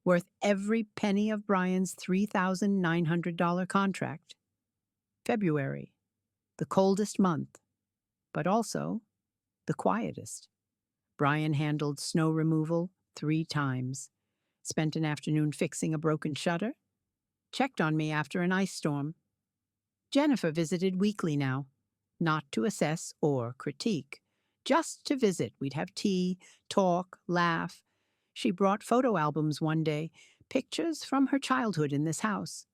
worth every penny of Brian's $3,900 contract. February, the coldest month, but also the quietest. Brian handled snow removal 3 times, spent an afternoon fixing a broken shutter, checked on me after an ice storm. Jennifer visited weekly now, not to assess or critique, just to visit. We'd have tea, talk, laugh. She brought photo albums one day, pictures from her childhood in this house.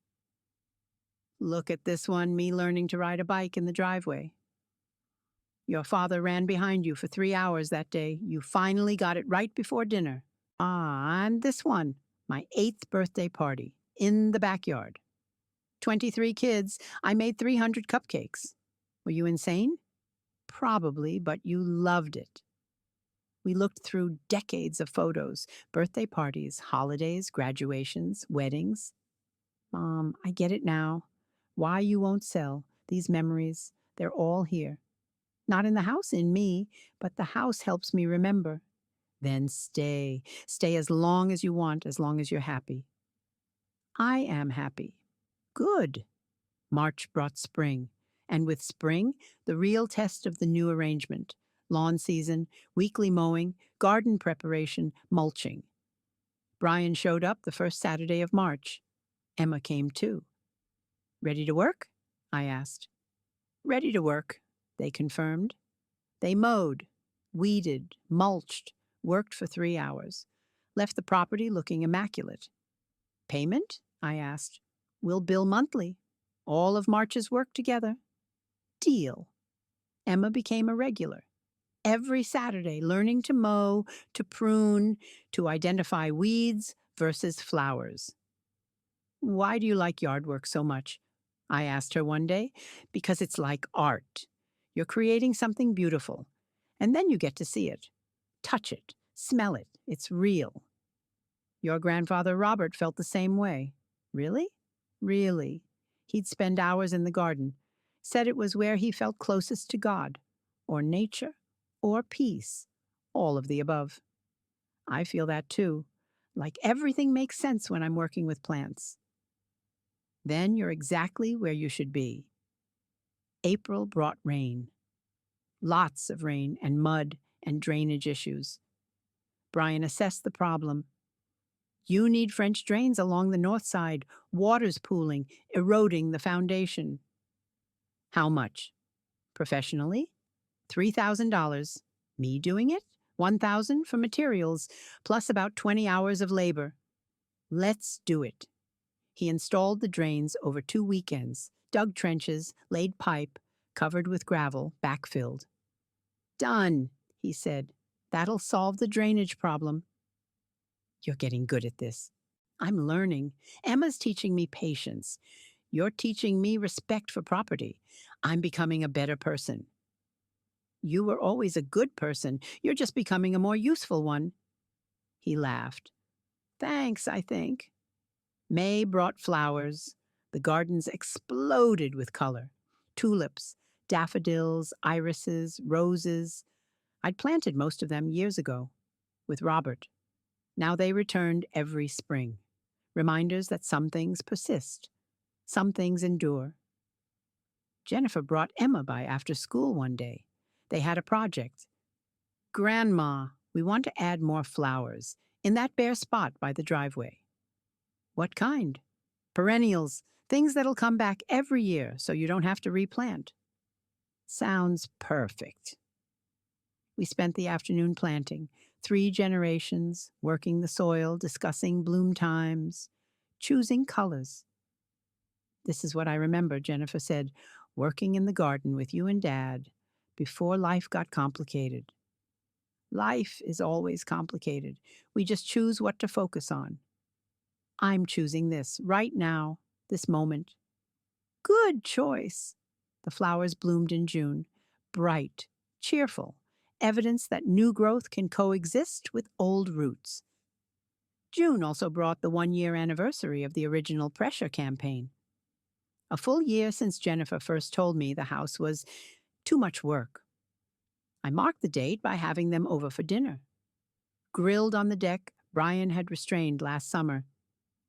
Look at this one, me learning to ride a bike in the driveway. Your father ran behind you for 3 hours that day. You finally got it right before dinner. And this one, my 8th birthday party, in the backyard. 23 kids, I made 300 cupcakes. Were you insane? Probably, but you loved it. We looked through decades of photos, birthday parties, holidays, graduations, weddings. Mom, I get it now. Why you won't sell. These memories, they're all here. Not in the house, in me, but the house helps me remember. Then stay. Stay as long as you want, as long as you're happy. I am happy. Good. March brought spring, and with spring, the real test of the new arrangement. Lawn season, weekly mowing, garden preparation, mulching. Brian showed up the first Saturday of March. Emma came too. Ready to work? I asked. Ready to work, they confirmed. They mowed, weeded, mulched, worked for 3 hours, left the property looking immaculate. Payment? I asked. We'll bill monthly. All of March's work together. Deal. Emma became a regular. Every Saturday, learning to mow, to prune, to identify weeds versus flowers. Why do you like yard work so much? I asked her one day. Because it's like art. You're creating something beautiful, and then you get to see it, touch it, smell it. It's real. Your grandfather Robert felt the same way. Really? Really. He'd spend hours in the garden, said it was where he felt closest to God, or nature, or peace, all of the above. I feel that too, like everything makes sense when I'm working with plants. Then you're exactly where you should be. April brought rain. Lots of rain and mud and drainage issues. Brian assessed the problem. You need French drains along the north side, water's pooling, eroding the foundation. How much? Professionally? $3,000. Me doing it? 1,000 for materials, plus about 20 hours of labor. Let's do it. He installed the drains over 2 weekends, dug trenches, laid pipe, covered with gravel, backfilled. Done, he said. That'll solve the drainage problem. You're getting good at this. I'm learning. Emma's teaching me patience. You're teaching me respect for property. I'm becoming a better person. You were always a good person. You're just becoming a more useful one. He laughed. Thanks, I think. May brought flowers. The gardens exploded with color. Tulips, daffodils, irises, roses. I'd planted most of them years ago, with Robert. Now they returned every spring. Reminders that some things persist, some things endure. Jennifer brought Emma by after school one day. They had a project. Grandma, we want to add more flowers in that bare spot by the driveway. What kind? Perennials, things that'll come back every year so you don't have to replant. Sounds perfect. We spent the afternoon planting, 3 generations, working the soil, discussing bloom times, choosing colors. This is what I remember, Jennifer said, working in the garden with you and Dad before life got complicated. Life is always complicated. We just choose what to focus on. I'm choosing this right now, this moment. Good choice. The flowers bloomed in June, bright, cheerful, evidence that new growth can coexist with old roots. June also brought the 1-year anniversary of the original pressure campaign. A full year since Jennifer first told me the house was too much work. I marked the date by having them over for dinner. Grilled on the deck, Brian had restrained last summer.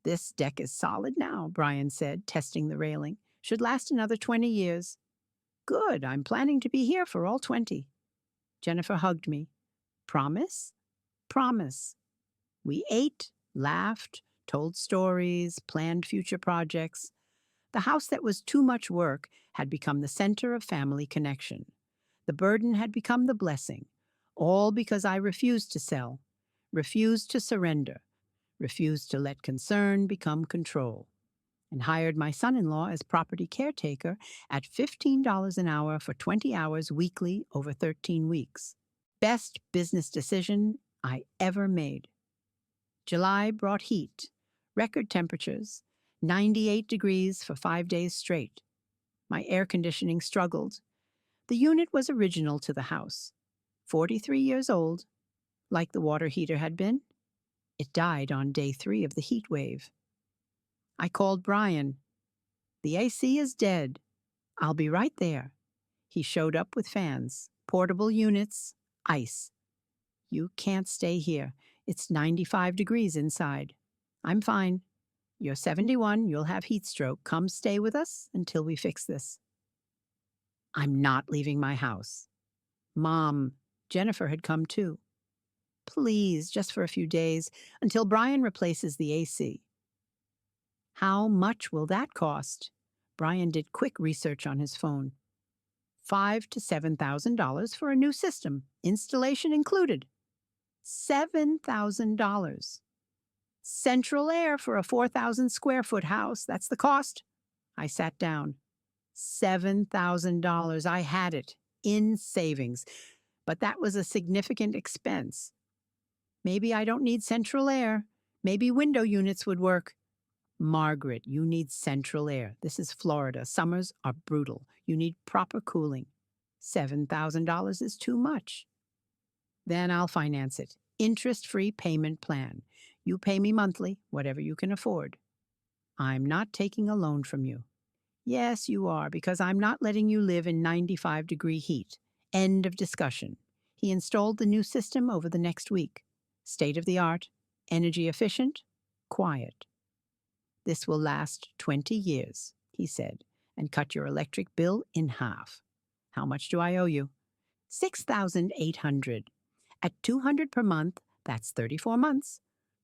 This deck is solid now, Brian said, testing the railing. Should last another 20 years. Good, I'm planning to be here for all 20. Jennifer hugged me. Promise? Promise. We ate, laughed, told stories, planned future projects. The house that was too much work had become the center of family connection. The burden had become the blessing, all because I refused to sell, refused to surrender, refused to let concern become control, and hired my son-in-law as property caretaker at $15 an hour for 20 hours weekly over 13 weeks. Best business decision I ever made. July brought heat, record temperatures, 98 degrees for 5 days straight. My air conditioning struggled. The unit was original to the house, 43 years old, like the water heater had been. It died on day 3 of the heat wave. I called Brian. The AC is dead. I'll be right there. He showed up with fans, portable units, ice. You can't stay here. It's 95 degrees inside. I'm fine. You're 71, you'll have heat stroke. Come stay with us until we fix this. I'm not leaving my house. Mom, Jennifer had come too. Please, just for a few days, until Brian replaces the AC. How much will that cost? Brian did quick research on his phone. $5,000 to $7,000 for a new system, installation included. $7,000. Central air for a 4,000 square foot house, that's the cost. I sat down. $7,000. I had it in savings, but that was a significant expense. Maybe I don't need central air. Maybe window units would work. Margaret, you need central air. This is Florida. Summers are brutal. You need proper cooling. $7,000 is too much. Then I'll finance it. Interest-free payment plan. You pay me monthly, whatever you can afford. I'm not taking a loan from you. Yes, you are, because I'm not letting you live in 95-degree heat. End of discussion. He installed the new system over the next week. State-of-the-art, energy efficient, quiet. This will last 20 years, he said, and cut your electric bill in half. How much do I owe you? $6,800. At $200 per month, that's 34 months.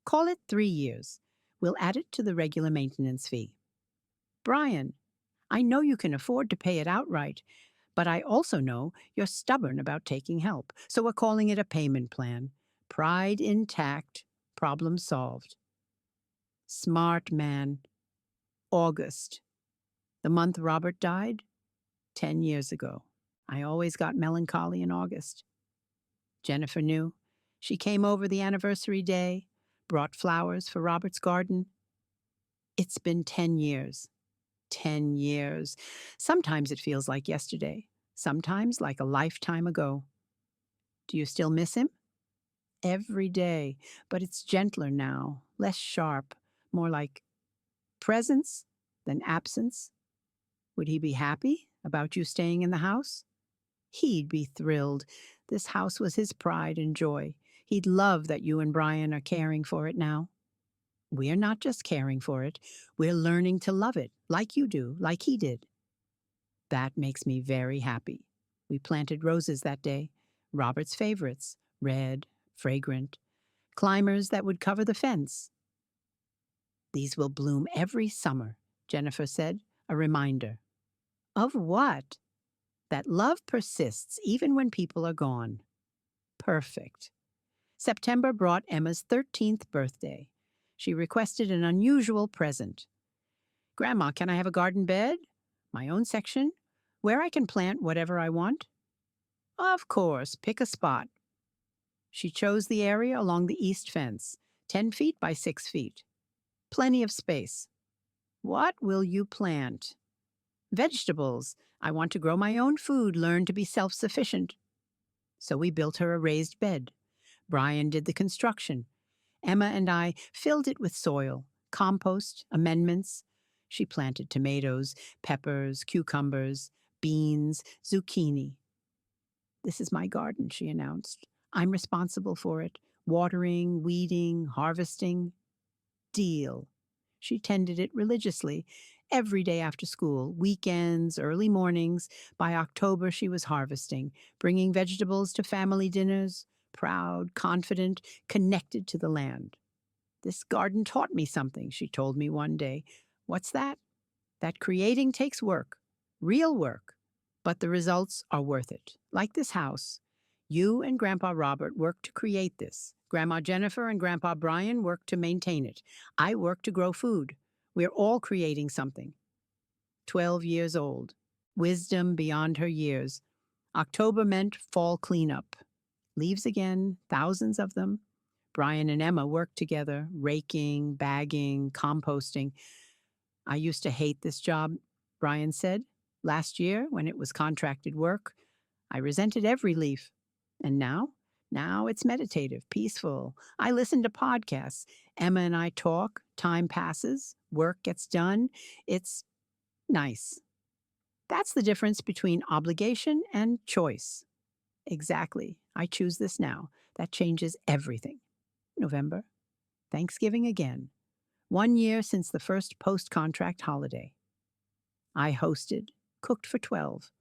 Call it 3 years. We'll add it to the regular maintenance fee. Brian, I know you can afford to pay it outright, but I also know you're stubborn about taking help, so we're calling it a payment plan. Pride intact, problem solved. Smart man. August. The month Robert died? 10 years ago. I always got melancholy in August. Jennifer knew. She came over the anniversary day, brought flowers for Robert's garden. It's been 10 years. 10 years. Sometimes it feels like yesterday, sometimes like a lifetime ago. Do you still miss him? Every day, but it's gentler now, less sharp, more like presence than absence. Would he be happy about you staying in the house? He'd be thrilled. This house was his pride and joy. He'd love that you and Brian are caring for it now. We're not just caring for it, we're learning to love it, like you do, like he did. That makes me very happy. We planted roses that day, Robert's favorites, red, fragrant, climbers that would cover the fence. These will bloom every summer, Jennifer said, a reminder. Of what? That love persists even when people are gone. Perfect. September brought Emma's 13th birthday. She requested an unusual present. Grandma, can I have a garden bed? My own section? Where I can plant whatever I want? Of course, pick a spot. She chose the area along the east fence, 10 feet by 6 feet. Plenty of space. What will you plant? Vegetables. I want to grow my own food, learn to be self-sufficient. So we built her a raised bed. Brian did the construction. Emma and I filled it with soil, compost, amendments. She planted tomatoes, peppers, cucumbers, beans, zucchini. This is my garden, she announced. I'm responsible for it. Watering, weeding, harvesting. Deal. She tended it religiously, every day after school, weekends, early mornings. By October, she was harvesting, bringing vegetables to family dinners, proud, confident, connected to the land. This garden taught me something, she told me one day. What's that? That creating takes work, real work, but the results are worth it. Like this house. You and Grandpa Robert worked to create this. Grandma Jennifer and Grandpa Brian worked to maintain it. I worked to grow food. We're all creating something. 12 years old. Wisdom beyond her years. October meant fall cleanup. Leaves again, thousands of them. Brian and Emma worked together, raking, bagging, composting. I used to hate this job, Brian said. Last year, when it was contracted work, I resented every leaf. And now? Now it's meditative, peaceful. I listen to podcasts. Emma and I talk. Time passes. Work gets done. It's nice. That's the difference between obligation and choice. Exactly. I choose this now. That changes everything. November. Thanksgiving again. 1 year since the first post-contract holiday. I hosted, cooked for 12.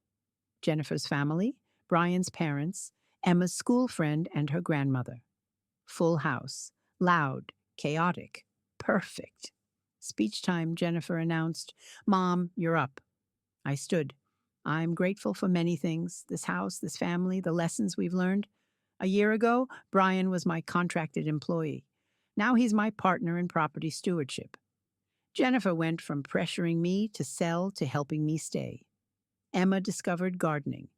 Jennifer's family, Brian's parents, Emma's school friend, and her grandmother. Full house. Loud. Chaotic. Perfect. Speech time, Jennifer announced. Mom, you're up. I stood. I'm grateful for many things. This house, this family, the lessons we've learned. A year ago, Brian was my contracted employee. Now he's my partner in property stewardship. Jennifer went from pressuring me to sell to helping me stay. Emma discovered gardening,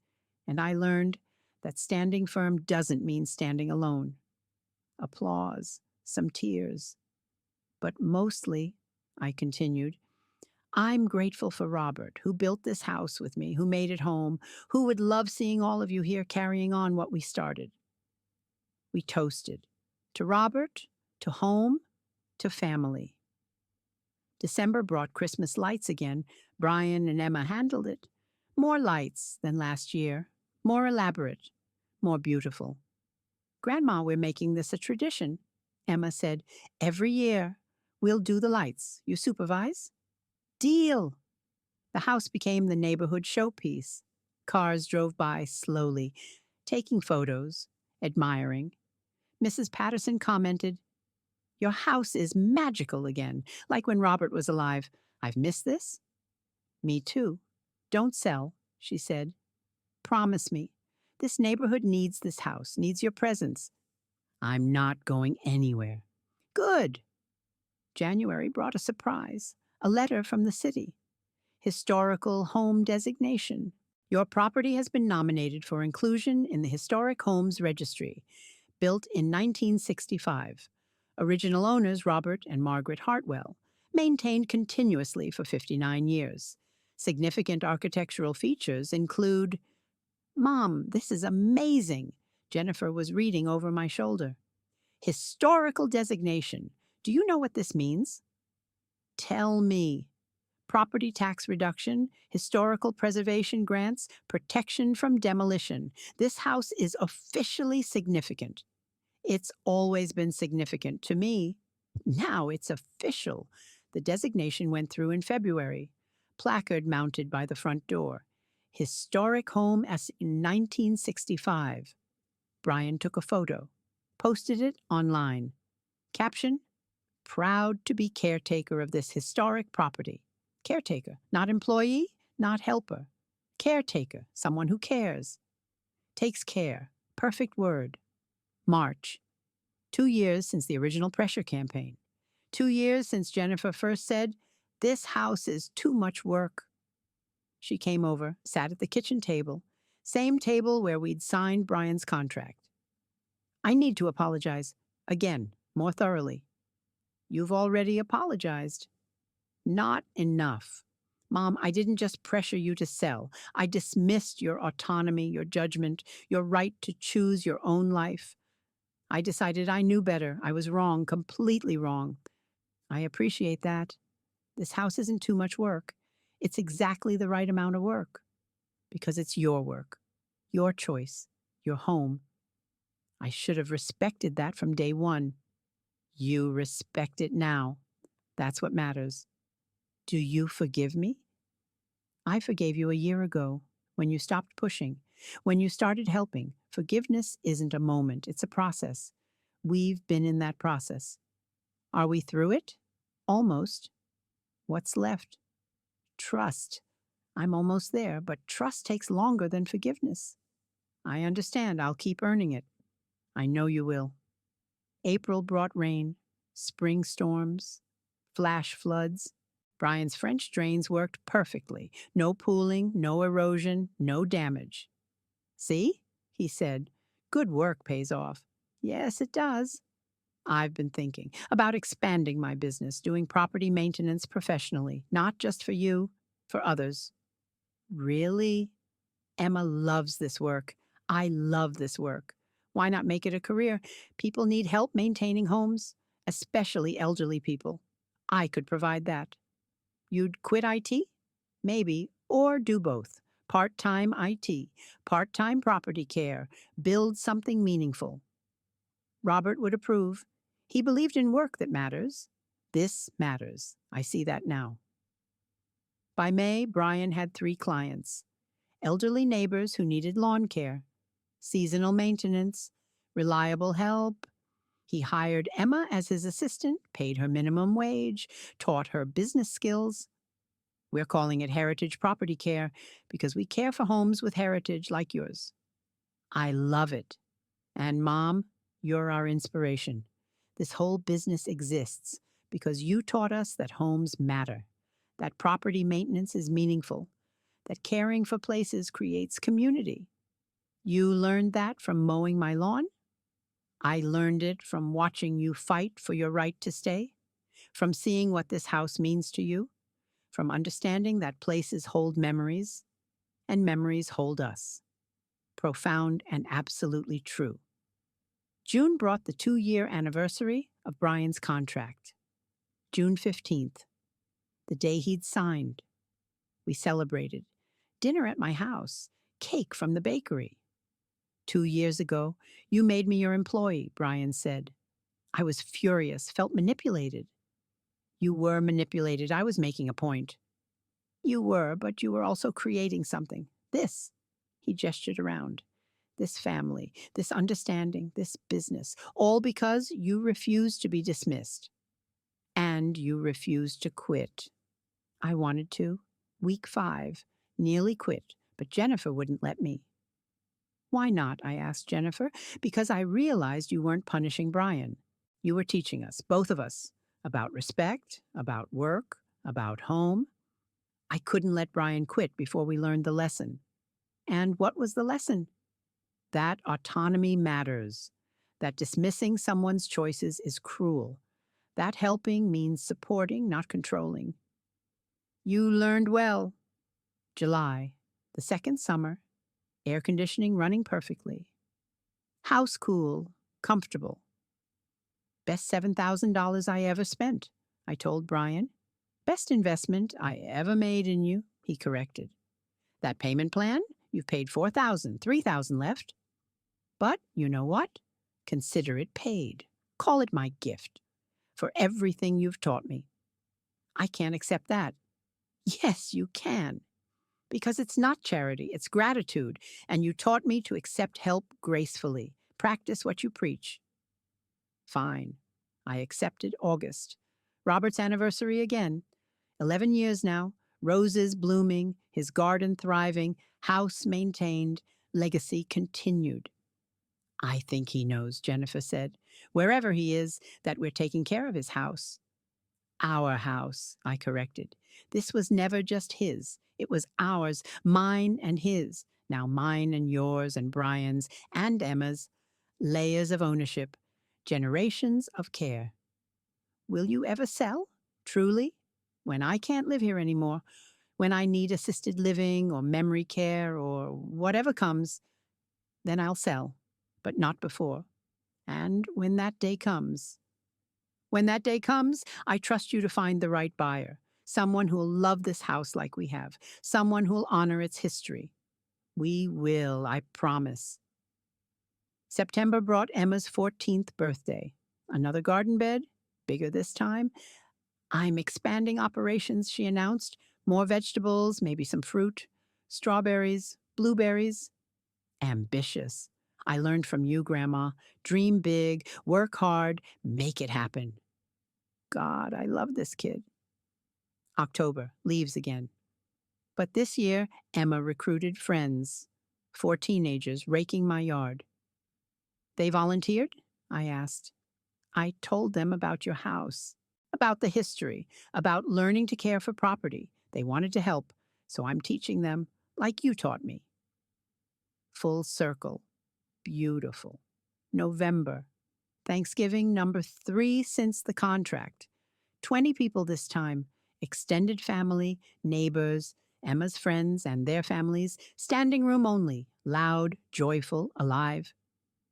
and I learned that standing firm doesn't mean standing alone. Applause, some tears. But mostly, I continued, I'm grateful for Robert, who built this house with me, who made it home, who would love seeing all of you here carrying on what we started. We toasted. To Robert, to home, to family. December brought Christmas lights again. Brian and Emma handled it. More lights than last year. More elaborate. More beautiful. Grandma, we're making this a tradition. Emma said, every year, we'll do the lights. You supervise? Deal. The house became the neighborhood showpiece. Cars drove by slowly, taking photos, admiring. Mrs. Patterson commented, your house is magical again, like when Robert was alive. I've missed this. Me too. Don't sell, she said. Promise me. This neighborhood needs this house, needs your presence. I'm not going anywhere. Good. January brought a surprise, a letter from the city. Historical home designation. Your property has been nominated for inclusion in the Historic Homes Registry, built in 1965. Original owners Robert and Margaret Hartwell, maintained continuously for 59 years. Significant architectural features include— Mom, this is amazing. Jennifer was reading over my shoulder. Historical designation. Do you know what this means? Tell me. Property tax reduction, historical preservation grants, protection from demolition. This house is officially significant. It's always been significant to me. Now it's official. The designation went through in February. Placard mounted by the front door. Historic home as in 1965. Brian took a photo, posted it online. Caption: proud to be caretaker of this historic property. Caretaker, not employee, not helper. Caretaker, someone who cares. Takes care, perfect word. March. 2 years since the original pressure campaign. 2 years since Jennifer first said, "This house is too much work." She came over, sat at the kitchen table, same table where we'd signed Brian's contract. I need to apologize. Again, more thoroughly. You've already apologized. Not enough. Mom, I didn't just pressure you to sell. I dismissed your autonomy, your judgment, your right to choose your own life. I decided I knew better. I was wrong, completely wrong. I appreciate that. This house isn't too much work. It's exactly the right amount of work. Because it's your work, your choice, your home. I should have respected that from day one. You respect it now. That's what matters. Do you forgive me? I forgave you a year ago, when you stopped pushing, when you started helping. Forgiveness isn't a moment, it's a process. We've been in that process. Are we through it? Almost. What's left? Trust. I'm almost there, but trust takes longer than forgiveness. I understand. I'll keep earning it. I know you will. April brought rain, spring storms, flash floods. Brian's French drains worked perfectly. No pooling, no erosion, no damage. See? He said. Good work pays off. Yes, it does. I've been thinking about expanding my business, doing property maintenance professionally, not just for you, for others. Really? Emma loves this work. I love this work. Why not make it a career? People need help maintaining homes, especially elderly people. I could provide that. You'd quit IT? Maybe, or do both. Part-time IT, part-time property care, build something meaningful. Robert would approve. He believed in work that matters. This matters. I see that now. By May, Brian had 3 clients. Elderly neighbors who needed lawn care, seasonal maintenance, reliable help. He hired Emma as his assistant, paid her minimum wage, taught her business skills. We're calling it Heritage Property Care because we care for homes with heritage like yours. I love it. And Mom, you're our inspiration. This whole business exists because you taught us that homes matter, that property maintenance is meaningful, that caring for places creates community. You learned that from mowing my lawn? I learned it from watching you fight for your right to stay, from seeing what this house means to you, from understanding that places hold memories, and memories hold us. Profound and absolutely true. June brought the 2-year anniversary of Brian's contract. June 15th, the day he'd signed. We celebrated. Dinner at my house, cake from the bakery. 2 years ago, you made me your employee, Brian said. I was furious, felt manipulated. You were manipulated. I was making a point. You were, but you were also creating something. This, he gestured around. This family, this understanding, this business, all because you refused to be dismissed. And you refused to quit. I wanted to. Week 5, nearly quit, but Jennifer wouldn't let me. Why not? I asked Jennifer. Because I realized you weren't punishing Brian. You were teaching us, both of us, about respect, about work, about home. I couldn't let Brian quit before we learned the lesson. And what was the lesson? That autonomy matters, that dismissing someone's choices is cruel, that helping means supporting, not controlling. You learned well. July, the second summer, air conditioning running perfectly. House cool, comfortable. Best $7,000 I ever spent, I told Brian. Best investment I ever made in you, he corrected. That payment plan? You've paid $4,000, $3,000 left. But you know what? Consider it paid. Call it my gift for everything you've taught me. I can't accept that. Yes, you can. Because it's not charity, it's gratitude, and you taught me to accept help gracefully. Practice what you preach. Fine. I accepted August. Robert's anniversary again. 11 years now. Roses blooming, his garden thriving, house maintained, legacy continued. I think he knows, Jennifer said, wherever he is, that we're taking care of his house. Our house, I corrected. This was never just his. It was ours, mine and his. Now mine and yours and Brian's and Emma's. Layers of ownership, generations of care. Will you ever sell? Truly? When I can't live here anymore, when I need assisted living or memory care or whatever comes, then I'll sell, but not before. And when that day comes, I trust you to find the right buyer, someone who'll love this house like we have, someone who'll honor its history. We will, I promise. September brought Emma's 14th birthday. Another garden bed, bigger this time. I'm expanding operations, she announced. More vegetables, maybe some fruit, strawberries, blueberries. Ambitious. I learned from you, Grandma. Dream big, work hard, make it happen. God, I love this kid. October, leaves again. But this year, Emma recruited friends. 4 teenagers raking my yard. They volunteered? I asked. I told them about your house, about the history, about learning to care for property. They wanted to help, so I'm teaching them like you taught me. Full circle. Beautiful. November. Thanksgiving number 3 since the contract. 20 people this time. Extended family, neighbors, Emma's friends and their families. Standing room only. Loud, joyful, alive.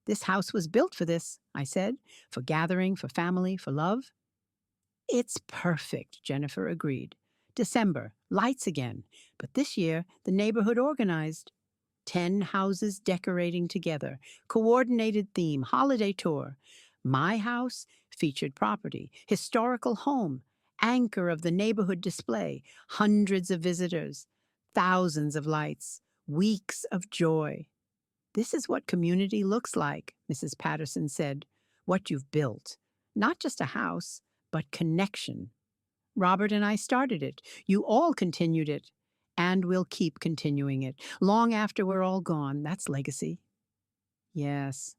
This house was built for this, I said. For gathering, for family, for love. It's perfect, Jennifer agreed. December, lights again. But this year, the neighborhood organized. 10 houses decorating together. Coordinated theme, holiday tour. My house, featured property, historical home, anchor of the neighborhood display, hundreds of visitors, thousands of lights, weeks of joy. This is what community looks like, Mrs. Patterson said. What you've built. Not just a house, but connection. Robert and I started it. You all continued it. And we'll keep continuing it. Long after we're all gone. That's legacy. Yes,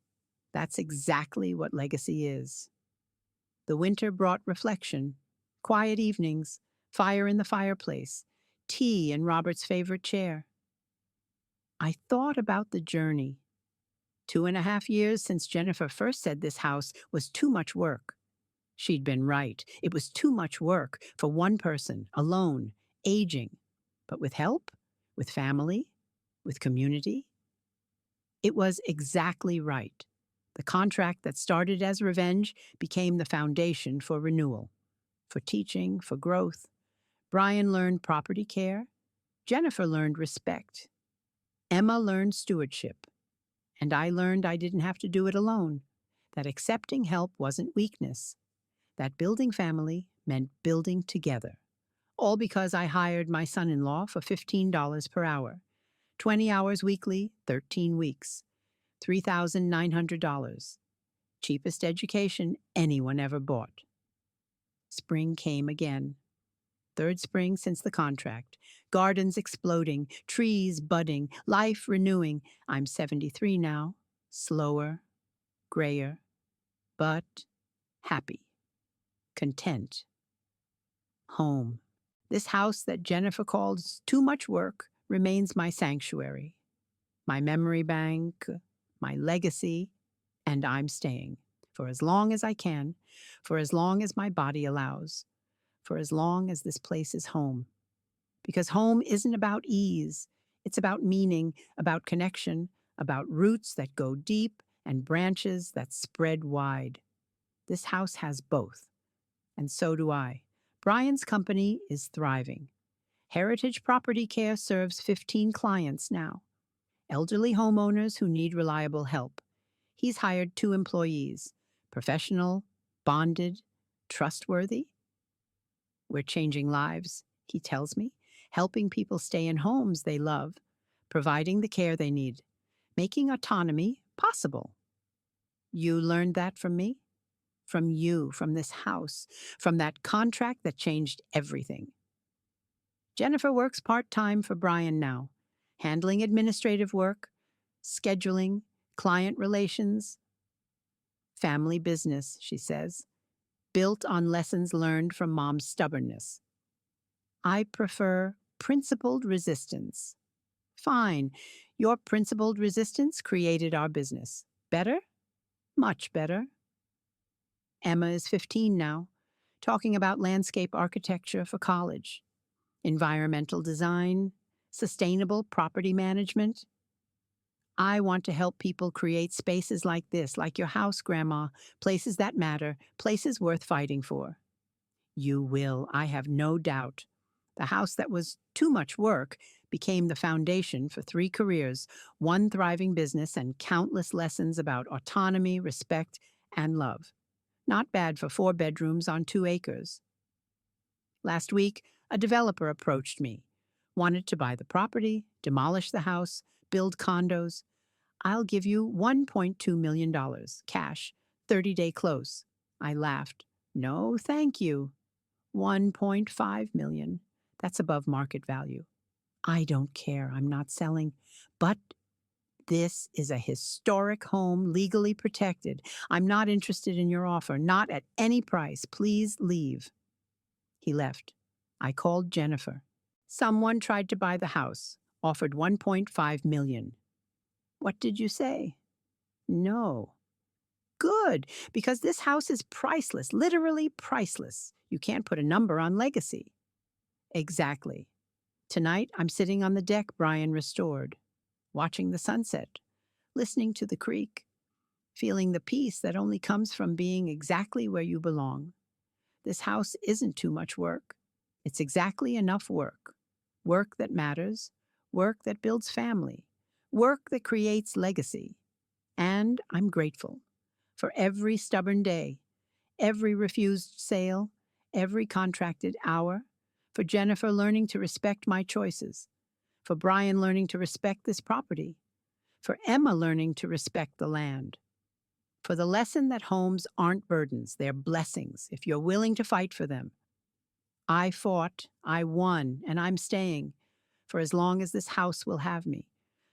that's exactly what legacy is. The winter brought reflection. Quiet evenings. Fire in the fireplace. Tea in Robert's favorite chair. I thought about the journey. 2.5 years since Jennifer first said this house was too much work. She'd been right. It was too much work for one person, alone, aging. But with help, with family, with community, it was exactly right. The contract that started as revenge became the foundation for renewal, for teaching, for growth. Brian learned property care. Jennifer learned respect. Emma learned stewardship. And I learned I didn't have to do it alone, that accepting help wasn't weakness, that building family meant building together. All because I hired my son-in-law for $15 per hour. 20 hours weekly, 13 weeks. $3,900. Cheapest education anyone ever bought. Spring came again. 3rd spring since the contract. gardens exploding, trees budding, life renewing. I'm 73 now, slower, grayer, but happy, content, home. This house that Jennifer calls too much work remains my sanctuary, my memory bank, my legacy, and I'm staying for as long as I can, for as long as my body allows, for as long as this place is home. Because home isn't about ease, it's about meaning, about connection, about roots that go deep and branches that spread wide. This house has both, and so do I. Brian's company is thriving. Heritage Property Care serves 15 clients now, elderly homeowners who need reliable help. He's hired 2 employees, professional, bonded, trustworthy. We're changing lives, he tells me, helping people stay in homes they love, providing the care they need, making autonomy possible. You learned that from me? From you, from this house, from that contract that changed everything. Jennifer works part-time for Brian now, handling administrative work, scheduling, client relations, family business, she says, built on lessons learned from Mom's stubbornness. I prefer principled resistance. Fine, your principled resistance created our business. Better? Much better. Emma is 15 now, talking about landscape architecture for college, environmental design, sustainable property management. I want to help people create spaces like this, like your house, Grandma, places that matter, places worth fighting for. You will, I have no doubt. The house that was too much work became the foundation for 3 careers, 1 thriving business, and countless lessons about autonomy, respect, and love. Not bad for 4 bedrooms on 2 acres. Last week, a developer approached me, wanted to buy the property, demolish the house, build condos. I'll give you $1.2 million, cash, 30-day close. I laughed. No, thank you. 1.5 million. That's above market value. I don't care. I'm not selling. But this is a historic home, legally protected. I'm not interested in your offer, not at any price. Please leave. He left. I called Jennifer. Someone tried to buy the house, offered 1.5 million. What did you say? No. Good, because this house is priceless, literally priceless. You can't put a number on legacy. Exactly. Tonight, I'm sitting on the deck Brian restored, watching the sunset, listening to the creek, feeling the peace that only comes from being exactly where you belong. This house isn't too much work. It's exactly enough work. Work that matters, work that builds family, work that creates legacy. And I'm grateful for every stubborn day, every refused sale, every contracted hour, for Jennifer learning to respect my choices, for Brian learning to respect this property, for Emma learning to respect the land, for the lesson that homes aren't burdens, they're blessings if you're willing to fight for them. I fought, I won, and I'm staying for as long as this house will have me,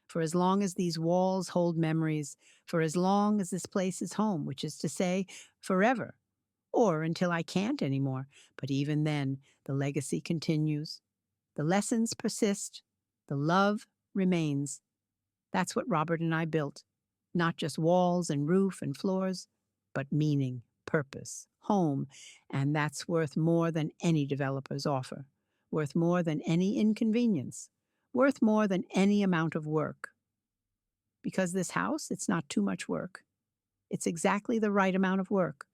for as long as these walls hold memories, for as long as this place is home, which is to say, forever, or until I can't anymore. But even then, the legacy continues. The lessons persist. The love remains. That's what Robert and I built. Not just walls and roof and floors, but meaning, purpose, home, and that's worth more than any developers offer, worth more than any inconvenience, worth more than any amount of work. Because this house, it's not too much work. It's exactly the right amount of work.